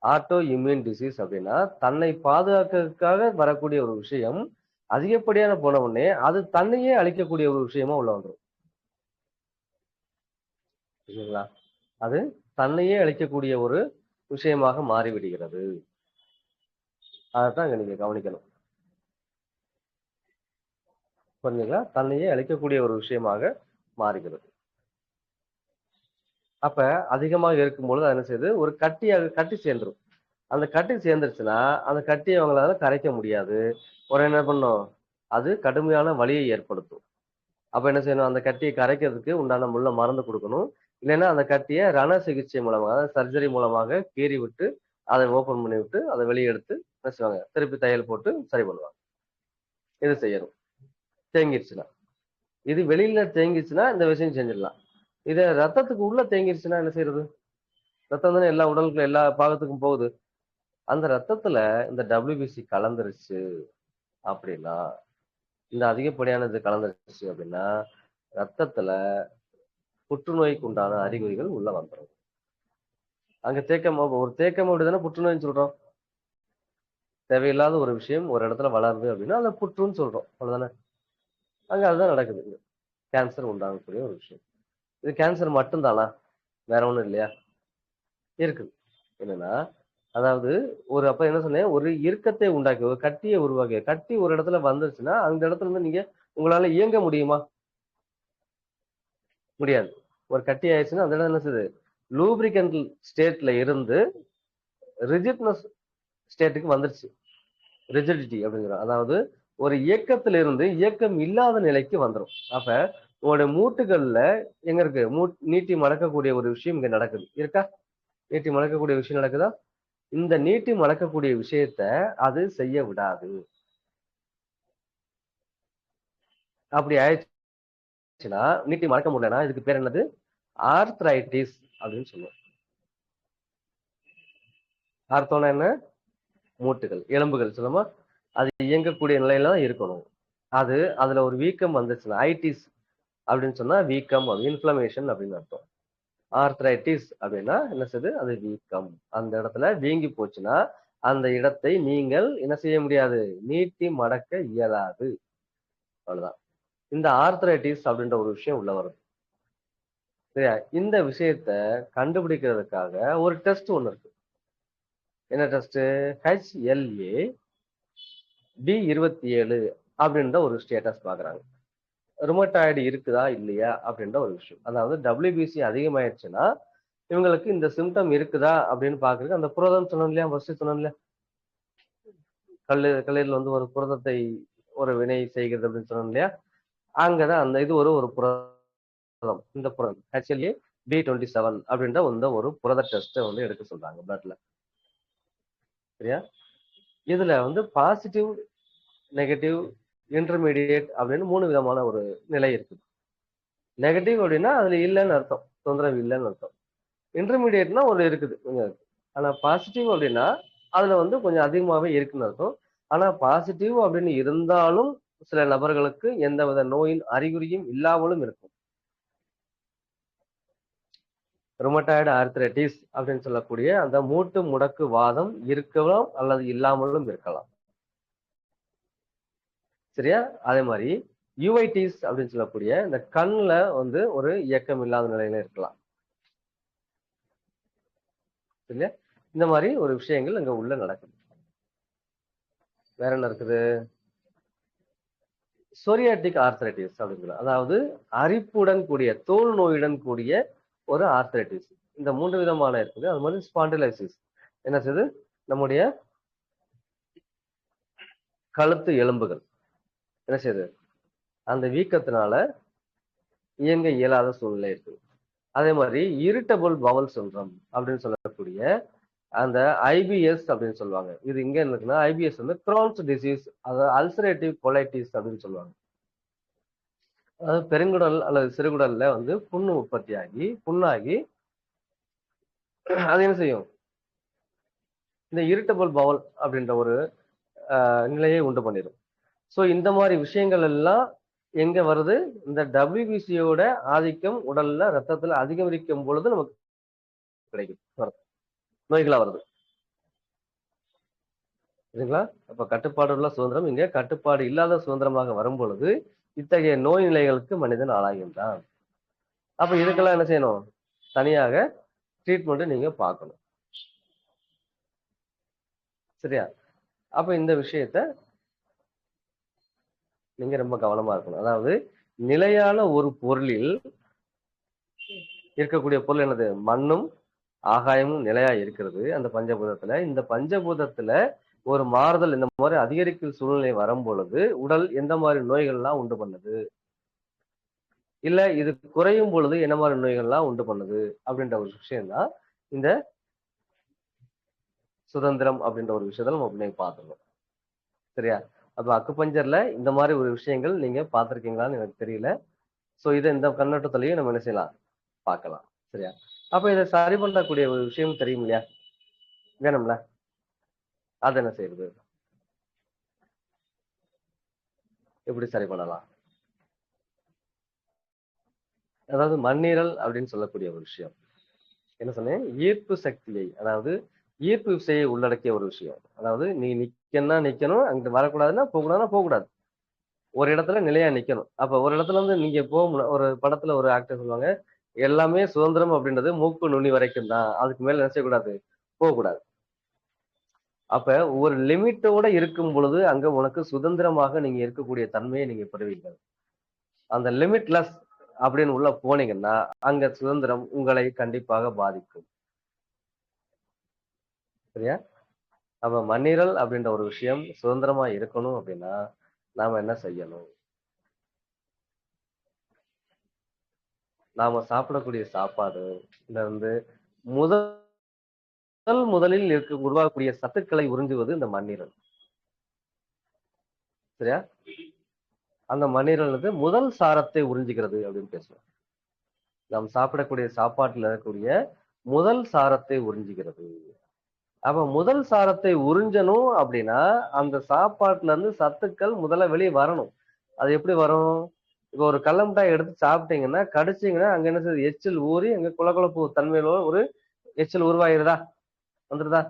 ஆட்டோ இம்யூன் டிசீஸ் அப்படின்னா தன்னை பாதுகாக்கிறதுக்காக வரக்கூடிய ஒரு விஷயம் அதிகப்படியான போன உடனே அது தன்னையே அழிக்கக்கூடிய ஒரு விஷயமா உள்ள வந்துடும். சரிங்களா? அது தன்னையே அழிக்கக்கூடிய ஒரு விஷயமாக மாறிவிடுகிறது. அதைத்தான் இங்க நீங்க கவனிக்கணும். புரிஞ்சுங்களா? தன்னையே அழிக்கக்கூடிய ஒரு விஷயமாக மாறுகிறது. அப்ப அதிகமாக இருக்கும்பொழுது அது என்ன செய்யுது? ஒரு கட்டி சேர்ந்துரும். அந்த கட்டி சேர்ந்துருச்சுன்னா அந்த கட்டியை அவங்களால கரைக்க முடியாது. உடனே என்ன பண்ணும்? அது கடுமையான வலியை ஏற்படுத்தும். அப்ப என்ன செய்யணும்? அந்த கட்டியை கரைக்கிறதுக்கு உண்டான முள்ள மருந்து கொடுக்கணும். இல்லைன்னா அந்த கட்டியை ரண சிகிச்சை மூலமாக அதாவது சர்ஜரி மூலமாக கீறி விட்டு அதை ஓபன் பண்ணி விட்டு அதை வெளியே எடுத்து என்ன செய்வாங்க? திருப்பி தையல் போட்டு சரி பண்ணுவாங்க. இது செய்யணும். தேங்கிருச்சுன்னா இது வெளியில தேங்கிருச்சுன்னா இந்த விஷயம் செஞ்சிடலாம். இத ரத்தத்துக்கு உள்ள தேங்கிருச்சுன்னா என்ன செய்யறது? ரத்தம் தானே எல்லா உடலுக்குள்ள எல்லா பாகத்துக்கும் போகுது. அந்த ரத்தத்துல இந்த WBC கலந்துருச்சு அப்படின்னா இந்த அதிகப்படியானது கலந்துருச்சு அப்படின்னா ரத்தத்துல புற்றுநோய்க்கு உண்டான அறிகுறிகள் உள்ள வந்துடும். அங்க ஒரு தேக்கம் அப்படிதானே புற்றுநோய்னு சொல்றோம். தேவையில்லாத ஒரு விஷயம் ஒரு இடத்துல வளருது அப்படின்னா அதை புற்றுன்னு சொல்றோம். அவ்வளவுதானே? அங்க அதுதான் நடக்குது. கேன்சர் உண்டாகக்கூடிய ஒரு விஷயம். இது கேன்சர் மட்டும்தானா? வேற ஒண்ணும் இல்லையா? இருக்குது. என்னன்னா அதாவது அப்ப என்ன சொன்னேன்? ஒரு இறுக்கத்தை உண்டாக்கி ஒரு கட்டியை உருவாக்கி கட்டி ஒரு இடத்துல வந்துருச்சுன்னா அந்த இடத்துல இருந்து நீங்க உங்களால இயங்க முடியுமா? முடியாது. ஒரு கட்டி ஆயிடுச்சுன்னா அந்த இடம் என்ன செய்யுது? லூப்ரிகன்ட் ஸ்டேட்ல இருந்து ரிஜிட்னஸ் ஸ்டேட்டுக்கு வந்துருச்சு. ரிஜிடிட்டி அப்படிங்கிறோம். அதாவது ஒரு இயக்கத்துல இருந்து இயக்கம் இல்லாத நிலைக்கு வந்துரும். அப்ப உங்களுடைய மூட்டுகள்ல எங்க இருக்கு? நீட்டி மடக்கக்கூடிய ஒரு விஷயம் இங்க நடக்குது. இருக்கா? நீட்டி மடக்கக்கூடிய விஷயம் நடக்குதா? இந்த நீட்டி மடக்கக்கூடிய விஷயத்த அது செய்ய விடாது. அப்படி ஆயிடுச்சுன்னா நீட்டி மடக்க முடியலன்னா இதுக்கு பேர் என்னது? ஆர்த்ரைட்டிஸ் அப்படின்னு சொல்லுவோம். ஆர்த்தோனா என்ன? மூட்டுகள், எலும்புகள் சொல்லுமா? அது இயங்கக்கூடிய நிலையில தான் இருக்கணும். அதுல ஒரு வீக்கம் வந்துச்சுன்னா ஐட்டிஸ் அப்படின்னு சொன்னா வீக்கம் இன்ஃப்ளமேஷன் அப்படின்னு அர்த்தம். ஆர்த்ரைட்டிஸ் அப்படின்னா என்ன செய்யுது? அது வீக்கம். அந்த இடத்துல வீங்கி போச்சுன்னா அந்த இடத்தை நீங்கள் என்ன செய்ய முடியாது? நீட்டி மடக்க இயலாது. அவ்வளவுதான். இந்த ஆர்த்ரைட்டிஸ் அப்படின்ற ஒரு விஷயம் உள்ள வருது. சரியா? இந்த விஷயத்த கண்டுபிடிக்கிறதுக்காக ஒரு டெஸ்ட் ஒண்ணு இருக்கு. என்ன டெஸ்ட்? HLA-B27 அப்படின்ற ஒரு ஸ்டேட்டஸ் பாக்குறாங்க. ருமட்டாய்டு இருக்குதா இல்லையா அப்படின்ற ஒரு விஷயம். அதாவது WBC அதிகமாயிடுச்சுன்னா இவங்களுக்கு இந்த சிம்டம் இருக்குதா அப்படின்னு பாக்குறதுக்கு அந்த புரதம் சொன்னோம் இல்லையா? ஃபர்ஸ்ட் சொன்னோம் இல்லையா? கல்லீரல் வந்து ஒரு புரதத்தை ஒரு வினை செய்கிறது அப்படின்னு சொன்னோம் இல்லையா? அங்கதான் அந்த இது ஒரு புரதம். இந்த புரதம் HLA-B27 அப்படின்ற ஒரு புரத டெஸ்ட்டை வந்து எடுக்க சொல்றாங்க பிளட்ல. சரியா? இதுல வந்து பாசிட்டிவ், நெகட்டிவ், இன்டர்மீடியேட் அப்படின்னு 3 விதமான ஒரு நிலை இருக்குது. நெகட்டிவ் அப்படின்னா அதுல இல்லைன்னு அர்த்தம். தொந்தரவு இல்லைன்னு அர்த்தம். இன்டர்மீடியேட்னா ஒரு இருக்குது கொஞ்சம் இருக்கு. ஆனா பாசிட்டிவ் அப்படின்னா அதுல வந்து கொஞ்சம் அதிகமாவே இருக்குன்னு அர்த்தம். ஆனா பாசிட்டிவ் அப்படின்னு இருந்தாலும் சில நபர்களுக்கு எந்தவித நோயின் அறிகுறியும் இல்லாமலும் இருக்கும். ருமட்டாய்டு ஆர்த்ரைட்டிஸ் அப்படின்னு சொல்லக்கூடிய அந்த மூட்டு முடக்கு வாதம் இருக்கலாம் அல்லது இல்லாமலும் இருக்கலாம். சரியா? அதே மாதிரி யூஐடிஸ் அப்படின்னு சொல்லக்கூடிய இந்த கண்ணுல வந்து ஒரு இயக்கம் இல்லாத நிலையில இருக்கலாம். சரியா? இந்த மாதிரி ஒரு விஷயங்கள் இங்க உள்ள நடக்குது. வேற என்ன இருக்குது? சொரியாட்டிக் ஆர்த்ரைட்டிஸ் அப்படின்னு அதாவது அரிப்புடன் கூடிய தோல் நோயுடன் கூடிய ஒரு ஆர்த்ரைட்டிஸ். இந்த 3 விதமான இருக்குது. அது மாதிரி ஸ்பாண்டிலைசிஸ் என்ன செய்யுது? நம்முடைய கழுத்து எலும்புகள் என்ன செய்யுது? அந்த வீக்கத்தினால இயங்க இயலாத சூழ்நிலை இருக்குது. அதே மாதிரி இரிட்டபிள் பவல் சிண்ட்ரோம் அப்படின்னு சொல்லக்கூடிய அந்த ஐபிஎஸ் அப்படின்னு சொல்லுவாங்க. இது இங்க என்ன இருக்குன்னா, ஐபிஎஸ் வந்து க்ரோன்ஸ் டிசீஸ், அதாவது அல்சரேட்டிவ் கொலைட்டிஸ் அப்படின்னு சொல்லுவாங்க. அதாவது பெருங்குடல் அல்லது சிறுகுடல்ல வந்து புண்ணாகி அது என்ன செய்யும்? இந்த இரிட்டபிள் பவல் அப்படின்ற ஒரு நிலையை உண்டு பண்ணிடும். ஸோ இந்த மாதிரி விஷயங்கள் எல்லாம் எங்க வருது? இந்த டபிள்யூபிசியோட ஆதிக்கம் உடல்ல ரத்தத்துல அதிகரிக்கும் பொழுது நமக்கு கிடைக்கும், நோய்களா வருது. சரிங்களா? அப்ப கட்டுப்பாடு உள்ள சுதந்திரம் இங்க கட்டுப்பாடு இல்லாத சுதந்திரமாக வரும் பொழுது இத்தகைய நோய் நிலைகளுக்கு மனிதன் ஆளாகின்றான். அப்ப இதுக்கெல்லாம் என்ன செய்யணும்? தனியாக ட்ரீட்மெண்ட் நீங்க பார்க்கணும். சரியா? அப்ப இந்த விஷயத்த நீங்க ரொம்ப கவனமா இருக்கணும். அதாவது நிலையான ஒரு பொருளில் இருக்கக்கூடிய பொருள் என்னது? மண்ணும் ஆகாயமும் நிலையா இருக்கிறது அந்த பஞ்சபூதத்துல. இந்த பஞ்சபூதத்துல ஒரு மாறுதல் இந்த மாதிரி அதிகரிக்கும் சூழ்நிலை வரும் பொழுது உடல் எந்த மாதிரி நோய்கள்லாம் உண்டு பண்ணுது, இல்ல இது குறையும் பொழுது என்ன மாதிரி நோய்கள்லாம் உண்டு பண்ணுது அப்படின்ற ஒரு விஷயம் தான் இந்த சுதந்திரம் அப்படின்ற ஒரு விஷயத்த நம்ம முன்னாடி பார்த்துக்கணும். சரியா? அப்ப அக்குபஞ்சர்ல இந்த மாதிரி ஒரு விஷயங்கள் நீங்க பார்த்திருக்கீங்களான்னு எனக்கு தெரியல. சோ இதை இந்த கண்ணோட்டத்திலையும் நம்ம என்ன செய்யலாம்? பார்க்கலாம். சரியா? அப்ப இதை சரி பண்ணக்கூடிய ஒரு விஷயம் தெரியும் இல்லையா? வேணும்ல? அது என்ன செய்யுது? எப்படி சரி பண்ணலாம்? அதாவது மண்ணீரல் அப்படின்னு சொல்லக்கூடிய ஒரு விஷயம். என்ன சொன்னேன்? ஈர்ப்பு சக்தியை, அதாவது ஈர்ப்பு விசையை உள்ளடக்கிய ஒரு விஷயம். அதாவது நீ நிக்கணும்னா நிக்கணும், அங்கிட்டு வரக்கூடாதுன்னா போகக்கூடாதுன்னா போகக்கூடாது. ஒரு இடத்துல நிலையா நிக்கணும். அப்ப ஒரு இடத்துல இருந்து நீங்க ஒரு படத்துல ஒரு ஆக்டர் சொல்லுவாங்க, எல்லாமே சுதந்திரம் அப்படின்றது மூக்கு நுனி வரைக்கும் தான், அதுக்கு மேல என்ன செய்யக்கூடாது? போகக்கூடாது. அப்ப ஒரு லிமிட்டோட இருக்கும் பொழுது அங்க உனக்கு சுதந்திரமாக நீங்க இருக்கக்கூடிய தன்மையை நீங்க பெறுவீங்க. அந்த லிமிட்லெஸ் அப்படின்னு உள்ள போனீங்கன்னா அங்க சுதந்திரம் உங்களை கண்டிப்பாக பாதிக்கும். சரியா? அப்ப மண்ணீரல் அப்படின்ற ஒரு விஷயம் சுதந்திரமா இருக்கணும் அப்படின்னா நாம என்ன செய்யணும்? நாம சாப்பிடக்கூடிய சாப்பாடுல இருந்து முதலில் உருவாகக்கூடிய சத்துக்களை உறிஞ்சுவது இந்த மண்ணீரல். சரியா? அந்த மண்ணீரல் வந்து முதல் சாரத்தை உறிஞ்சுகிறது அப்படின்னு பேசுவோம். நாம் சாப்பிடக்கூடிய சாப்பாட்டுல இருக்கக்கூடிய முதல் சாரத்தை உறிஞ்சுகிறது. அப்ப முதல் சாரத்தை உறிஞ்சணும் அப்படின்னா அந்த சாப்பாட்டுல இருந்து சத்துக்கள் முதல்ல வெளியே வரணும். அது எப்படி வரும்? இப்போ ஒரு கடல மிட்டாய் எடுத்து சாப்பிட்டீங்கன்னா கடிச்சீங்கன்னா அங்க என்ன செய்யுது? எச்சில் ஊறி அங்க குளகுளப்பு தன்மையில ஒரு எச்சில் உருவாயிருதா? வந்துருதா?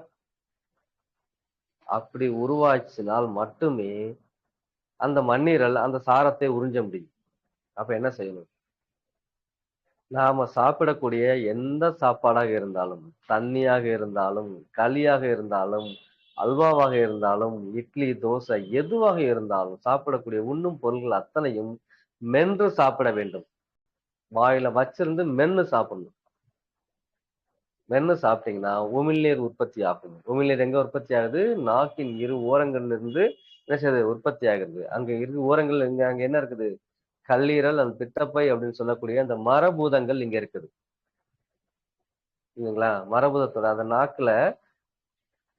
அப்படி உருவாச்சினால் மட்டுமே அந்த மண்ணீரல் அந்த சாரத்தை உறிஞ்ச முடியும். அப்ப என்ன செய்யணும்? நாம சாப்பிடக்கூடிய எந்த சாப்பாடாக இருந்தாலும், தண்ணியாக இருந்தாலும், களியாக இருந்தாலும், அல்வாவாக இருந்தாலும், இட்லி, தோசை எதுவாக இருந்தாலும் சாப்பிடக்கூடிய உண்ணும் பொருள்கள் அத்தனையும் மென்று சாப்பிட வேண்டும். வாயில வச்சிருந்து மென்னு சாப்பிடணும். மென்னு சாப்பிட்டீங்கன்னா உமிழ்நீர் உற்பத்தி ஆகும். உமிழ்நீர் எங்க உற்பத்தி ஆகுது? நாக்கின் இரு ஓரங்கள்ல இருந்து என்ன செய்யுது? உற்பத்தி ஆகுது. அங்க இரு ஓரங்கள் அங்க என்ன இருக்குது? கல்லீரல், அந்த பித்தப்பை அப்படின்னு சொல்லக்கூடிய அந்த மரபூதங்கள் இங்க இருக்குது. இல்லைங்களா? மரபூதத்தோட அந்த நாக்குல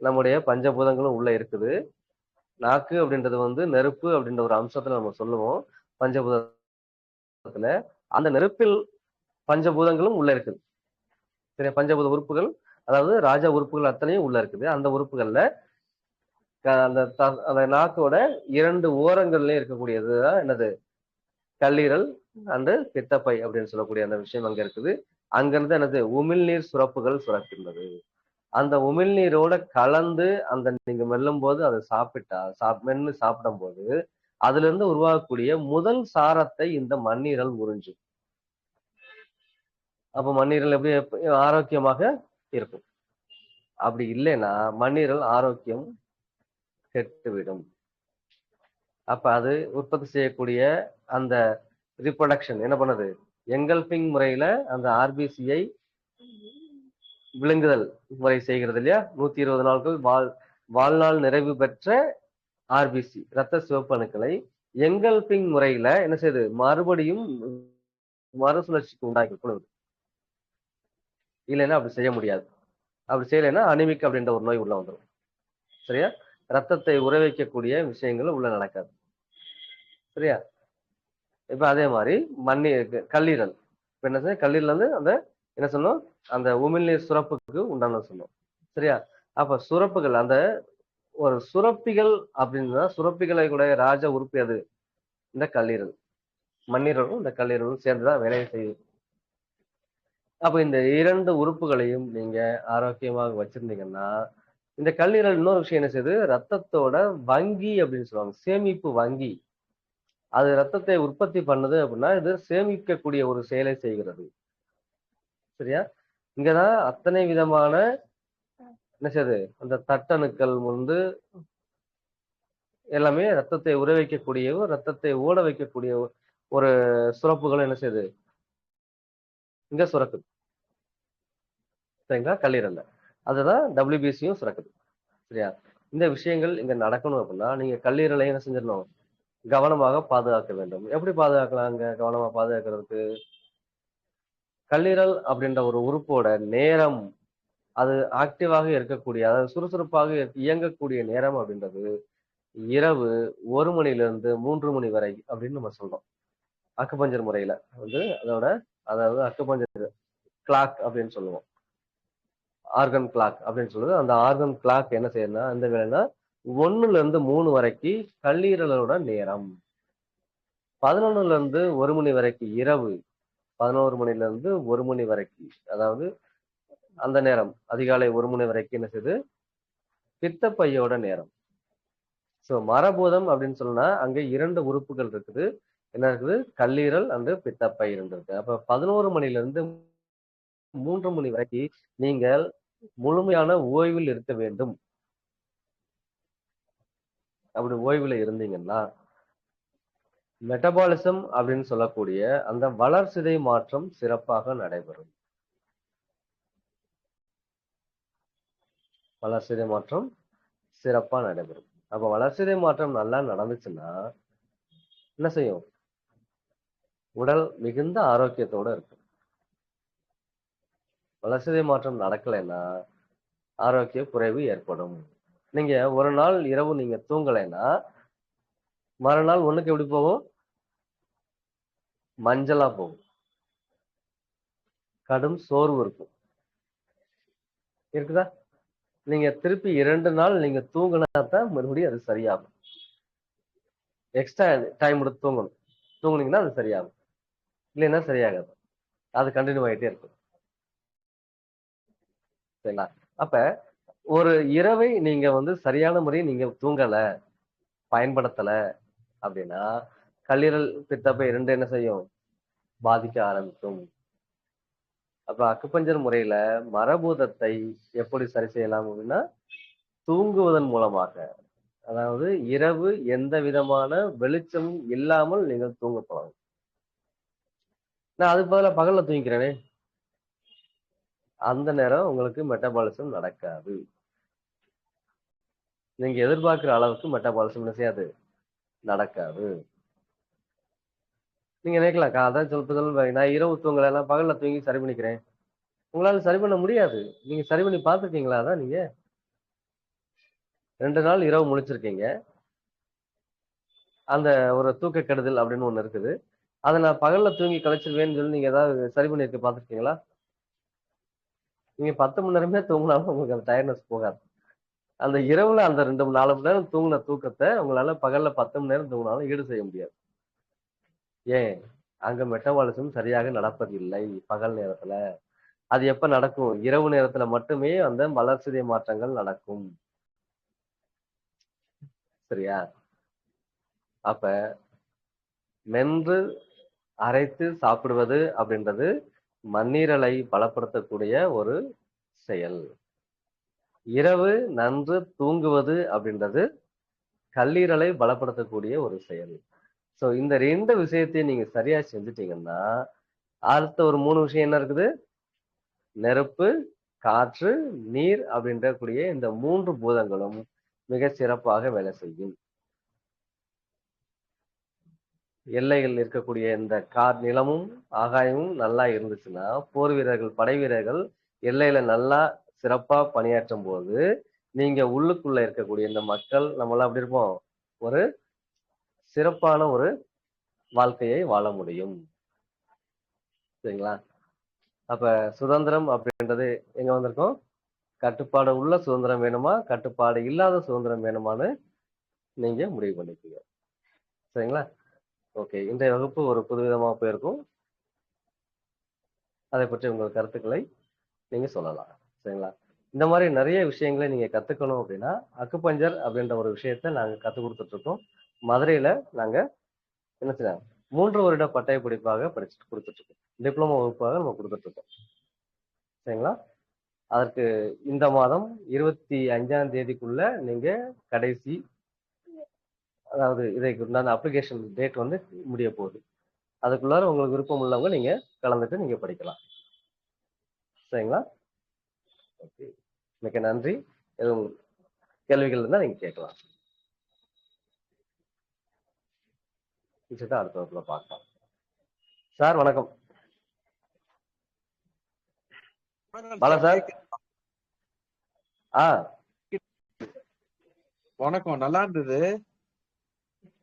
நம்முடைய பஞ்சபூதங்களும் உள்ள இருக்குது. நாக்கு அப்படின்றது வந்து நெருப்பு அப்படின்ற ஒரு அம்சத்துல நம்ம சொல்லுவோம் பஞ்சபூதத்துல. அந்த நெருப்பில் பஞ்சபூதங்களும் உள்ள இருக்குது. சரி, பஞ்சபூத உறுப்புகள், அதாவது ராஜ உறுப்புகள் அத்தனையும் உள்ள இருக்குது. அந்த உறுப்புகள்ல அந்த நாக்கோட 2 ஓரங்கள்லயும் இருக்கக்கூடியதுதான் என்னது? கல்லீரல் அண்டு பித்தப்பை அப்படின்னு சொல்லக்கூடிய அந்த விஷயம் அங்க இருக்குது. அங்கிருந்து என்னது உமிழ்நீர் சுரப்புகள் சுரக்கின்றது. அந்த உமிழ்நீரோட கலந்து அந்த நீங்க மெல்லும் போது அதை மென்னு சாப்பிடும் போது அதுல இருந்து உருவாகக்கூடிய முதல் சாரத்தை இந்த மண்ணீரல் உறிஞ்சும். அப்ப மண்ணீரல் எப்படி ஆரோக்கியமாக இருக்கும். அப்படி இல்லைன்னா மண்ணீரல் ஆரோக்கியம் கெட்டுவிடும். அப்ப அது உற்பத்தி செய்யக்கூடிய அந்த ரீப்ரொடக்ஷன் என்ன பண்ணுது, எங்கல்பிங் முறையில அந்த ஆர்பிசியை விழுங்குதல் முறை செய்கிறது இல்லையா. 120 நாட்கள் வாழ்நாள் நிறைவு பெற்ற ஆர்பிசி ரத்த சிவப்பு அணுக்களை எங்கல்பிங் முறையில என்ன செய்யுது, மறுபடியும் மறுசுழற்சிக்கு உண்டாக்கி கொடுக்குது. இல்லைன்னா அப்படி செய்ய முடியாது. அப்படி செய்யலைன்னா அனிமிக் அப்படின்ற ஒரு நோய் உள்ள வந்துடும். சரியா, ரத்தத்தை உற வைக்கக்கூடிய விஷயங்கள் உள்ள நடக்காது. சரியா, இப்ப அதே மாதிரி கல்லீரல் இப்ப என்ன செய்ய, கல்லீரல் வந்து அந்த என்ன சொன்னோம், அந்த உமிழ்நீர் சுரப்புக்கு உண்டான சொன்னோம். சரியா, அப்ப சுரப்புகள் அந்த ஒரு சுரப்பிகள் அப்படின்னா சுரப்பிகளை கூட ராஜ உறுப்பு எது, இந்த கல்லீரல். மண்ணீரலும் இந்த கல்லீரலும் சேர்ந்துதான் வேலையை செய்யுது. அப்ப இந்த இரண்டு உறுப்புகளையும் நீங்க ஆரோக்கியமாக வச்சிருந்தீங்கன்னா, இந்த கல்லீரல் இன்னொரு விஷயம் என்ன செய்யுது, ரத்தத்தோட வங்கி அப்படின்னு சொல்லுவாங்க, சேமிப்பு வங்கி. அது ரத்தத்தை உற்பத்தி பண்ணுது அப்படின்னா இது சேமிக்கக்கூடிய ஒரு செயலை செய்கிறது. சரியா, இங்கதான் அத்தனை விதமான என்ன செய்யுது, அந்த தட்டணுக்கள் வந்து எல்லாமே ரத்தத்தை உற வைக்கக்கூடிய ரத்தத்தை ஓட வைக்கக்கூடிய ஒரு சுரப்புகள் என்ன செய்யுது, இங்க சுரக்குது. சரிங்களா, கல்லீரல்ல அதுதான் டபிள்யூபிசியும் சுரக்குது. சரியா, இந்த விஷயங்கள் இங்க நடக்கணும் அப்படின்னா நீங்க கல்லீரலை என்ன செஞ்சிடணும், கவனமாக பாதுகாக்க வேண்டும். எப்படி பாதுகாக்கலாம் இங்க கவனமா பாதுகாக்கிறதுக்கு, கல்லீரல் அப்படின்ற ஒரு உறுப்போட நேரம், அது ஆக்டிவாக இருக்கக்கூடிய அதாவது சுறுசுறுப்பாக இயங்கக்கூடிய நேரம் அப்படின்றது இரவு 1 மணிலிருந்து 3 மணி வரை அப்படின்னு நம்ம சொல்றோம். அக்குபஞ்சர் முறையில வந்து அதாவது அக்குபஞ்சர் கிளாக் அப்படின்னு சொல்லுவோம், ஆர்கன் கிளாக் அப்படின்னு சொல்லுது. அந்த ஆர்கன் கிளாக் என்ன செய்யணும்னா இந்த வேலைன்னா 1ல இருந்து 3 வரைக்கும் கல்லீரலோட நேரம், 11ல இருந்து 1 மணி வரைக்கும் இரவு, 11 மணில இருந்து 1 மணி வரைக்கும் அதாவது அந்த நேரம் அதிகாலை 1 மணி வரைக்கும் என்ன செய்யுது, பித்தப்பையோட நேரம். சோ மரபூதம் அப்படின்னு சொன்னா அங்க 2 உறுப்புகள் இருக்குது. என்ன இருக்குது, கல்லீரல் அந்த பித்தப்பை இருக்கு. அப்ப 11 மணில இருந்து 3 மணி வரைக்கும் நீங்கள் முழுமையான ஓய்வில் இருக்க வேண்டும். அப்படி ஓய்வுல இருந்தீங்கன்னா மெட்டபாலிசம் அப்படின்னு சொல்லக்கூடிய அந்த வளர்சிதை மாற்றம் சிறப்பாக நடைபெறும். வளர்சிதை மாற்றம் சிறப்பா நடைபெறும். அப்ப வளர்சிதை மாற்றம் நல்லா நடந்துச்சுன்னா என்ன செய்யும், உடல் மிகுந்த ஆரோக்கியத்தோட இருக்கும். வளர்சிதை மாற்றம் நடக்கலைன்னா ஆரோக்கிய குறைவு ஏற்படும். நீங்க ஒரு நாள் இரவு நீங்க தூங்கலைன்னா மறுநாள் ஒண்ணுக்கு எப்படி போகும், மஞ்சளா போகும், கடும் சோர்வு இருக்கும். இருக்குதா, நீங்க திருப்பி 2 நாள் நீங்க தூங்கினா தான் மறுபடியும் அது சரியாகும். எக்ஸ்ட்ரா டைம் எடுத்து தூங்கணும், தூங்குனீங்கன்னா அது சரியாகும், இல்லைன்னா சரியாகாது, அது கண்டினியூ ஆகிட்டே இருக்கும். சரிங்களா, அப்ப ஒரு இரவை நீங்க வந்து சரியான முறை நீங்க தூங்கல, பயன்படுத்தல அப்படின்னா கல்லீரல் பித்தப்பை 2 என்ன செய்யும், பாதிக்க ஆரம்பிக்கும். அப்ப அக்குபஞ்சர் முறையில மரபூதத்தை எப்படி சரி செய்யலாம் அப்படின்னா தூங்குவதன் மூலமாக, அதாவது இரவு எந்த விதமான வெளிச்சமும் இல்லாமல் நீங்கள் தூங்க போகலாம். நான் அதுக்கு பதிலாக பகல்ல தூங்கிக்கிறேனே, அந்த நேரம் உங்களுக்கு மெட்டபாலிசம் நடக்காது. நீங்க எதிர்பார்க்கிற அளவுக்கு மெட்டபாலிசம் என்ன செய்யாது, நடக்காது. நீங்க நினைக்கலாம் அதான் சொல்ல நான் இரவு தூங்கல பகல்ல தூங்கி சரி பண்ணிக்கிறேன், உங்களால சரி பண்ண முடியாது. நீங்க சரி பண்ணி பார்த்துருக்கீங்களா? அதான் நீங்க 2 நாள் இரவு முழிச்சிருக்கீங்க, அந்த ஒரு தூக்க கெடுதல் அப்படின்னு ஒண்ணு இருக்குது. அதை நான் பகல்ல தூங்கி கழிச்சிருவேன்னு சொல்லி நீங்க ஏதாவது சரி பண்ணிருக்க பார்த்துருக்கீங்களா? நீங்க 10 மணி நேரமே தூங்கினாலும் உங்களுக்கு அந்த டயர்னஸ் போகாது. அந்த இரவுல அந்த 2-4 மணி நேரம் தூங்கின தூக்கத்தை உங்களால பகல்ல 10 மணி நேரம் தூங்கினாலும் ஈடு செய்ய முடியாது. ஏன், அங்க மெட்டபாலிசம் சரியாக நடப்பதில்லை பகல் நேரத்துல. அது எப்ப நடக்கும்? இரவு நேரத்துல மட்டுமே அந்த வளர்சிதை மாற்றங்கள் நடக்கும். சரியா? அப்ப மென்று அரைத்து சாப்பிடுவது அப்படின்றது மண்ணீரலை பலப்படுத்தக்கூடிய ஒரு செயல். இரவு நன்று தூங்குவது அப்படின்றது கல்லீரலை பலப்படுத்தக்கூடிய ஒரு செயல். சோ இந்த 2 விஷயத்தையும் நீங்க சரியா செஞ்சுட்டீங்கன்னா, அடுத்த ஒரு 3 விஷயம் என்ன இருக்குது? நெருப்பு, காற்று, நீர் அப்படின்ற கூடிய இந்த 3 பூதங்களும் மிகச் சிறப்பாக வேலை செய்யும். எல்லைகள் இருக்கக்கூடிய இந்த நிலமும், ஆகாயமும் நல்லா இருந்துச்சுன்னா, போர் வீரர்கள், படை வீரர்கள் எல்லையில நல்லா சிறப்பா பணியாற்றும்போது, நீங்க உள்ளுக்குள்ள இருக்கக்கூடிய இந்த மக்கள் நம்மலாம் எப்படி இருப்போம்? ஒரு சிறப்பான ஒரு வாழ்க்கையை வாழ முடியும். சரிங்களா? அப்ப சுதந்திரம் அப்படின்றது எங்க வந்திருக்கோம்? கட்டுப்பாடு உள்ள சுதந்திரம் வேணுமா? கட்டுப்பாடு இல்லாத சுதந்திரம் வேணுமான்னு நீங்க முடிவு பண்ணிக்கங்க. சரிங்களா? ஓகே. இன்றைய வகுப்பு ஒரு புதுவிதமா போயிருக்கும். அதை பற்றி உங்கள் கருத்துக்களை நீங்க சொல்லலாம். சரிங்களா? இந்த மாதிரி நிறைய விஷயங்களை நீங்க கத்துக்கணும் அப்படின்னா, அக்குபஞ்சர் அப்படின்ற ஒரு விஷயத்த நாங்க கத்துக் கொடுத்துட்டு இருக்கோம். மதுரையில நாங்க என்ன செய்யலாம்? 3 வருட பட்டய படிப்பாக படிச்சுட்டு கொடுத்துட்டு இருக்கோம். டிப்ளமோ வகுப்பாக நம்ம கொடுத்துட்டு இருக்கோம். சரிங்களா? அதற்கு இந்த மாதம் 25ஆம் தேதிக்குள்ள நீங்க கடைசி அதாவது இதுக்கு உண்டான அப்ளிகேஷன் டேட் வந்து முடிய போகுது. அதுக்குள்ளார உங்களுக்கு விருப்பம் உள்ளவங்க நீங்க கலந்துட்டு நீங்க படிக்கலாம். சரிங்களா? ஓகே. மிக்க நன்றி. எதுவும் கேள்விகள் இருந்தா நீங்க கேட்கலாம். நிச்சயமா அடுத்த வகுப்புல பார்க்கலாம். சார் வணக்கம். பாலா சார். ஆ வணக்கம். நல்லா இருந்தது.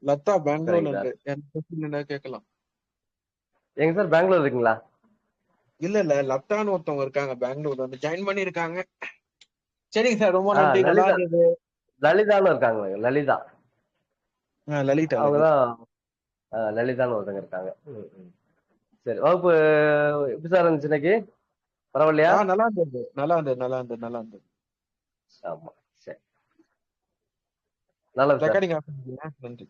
லதா பெங்களூர்ல சரிங்க சார். இருந்து என் question என்ன கேட்கலாம். எங்க சார் பெங்களூர் இருக்கீங்களா? இல்ல லதான்னு ஒருத்தவங்க இருக்காங்க பெங்களூர்ல வந்து ஜாயின் பண்ணிருக்காங்க. சரிங்க சார், ரொம்ப ஆ நன்றி. நல்லா லலிதா இருந்தது. லலிதான்னு இருக்காங்க. லலிதா. லலிதா லலிதா. அவங்கதான் லலிதான்னு ஒருத்தங்க இருக்காங்க. ம், ம். சரி வகுப்பு எப்படி சார் இருந்துச்சு இன்னைக்கு? பரவாயில்லையா? நல்லா இருந்தது, நல்லா இருந்தது, நல்லா இருந்தது, நல்லா இருந்தது. ஆமா. சரி. நல்லது சார். ரெக்கார்டிங் ஆஃப் பண்ணிக்கிறேன். நன்றி.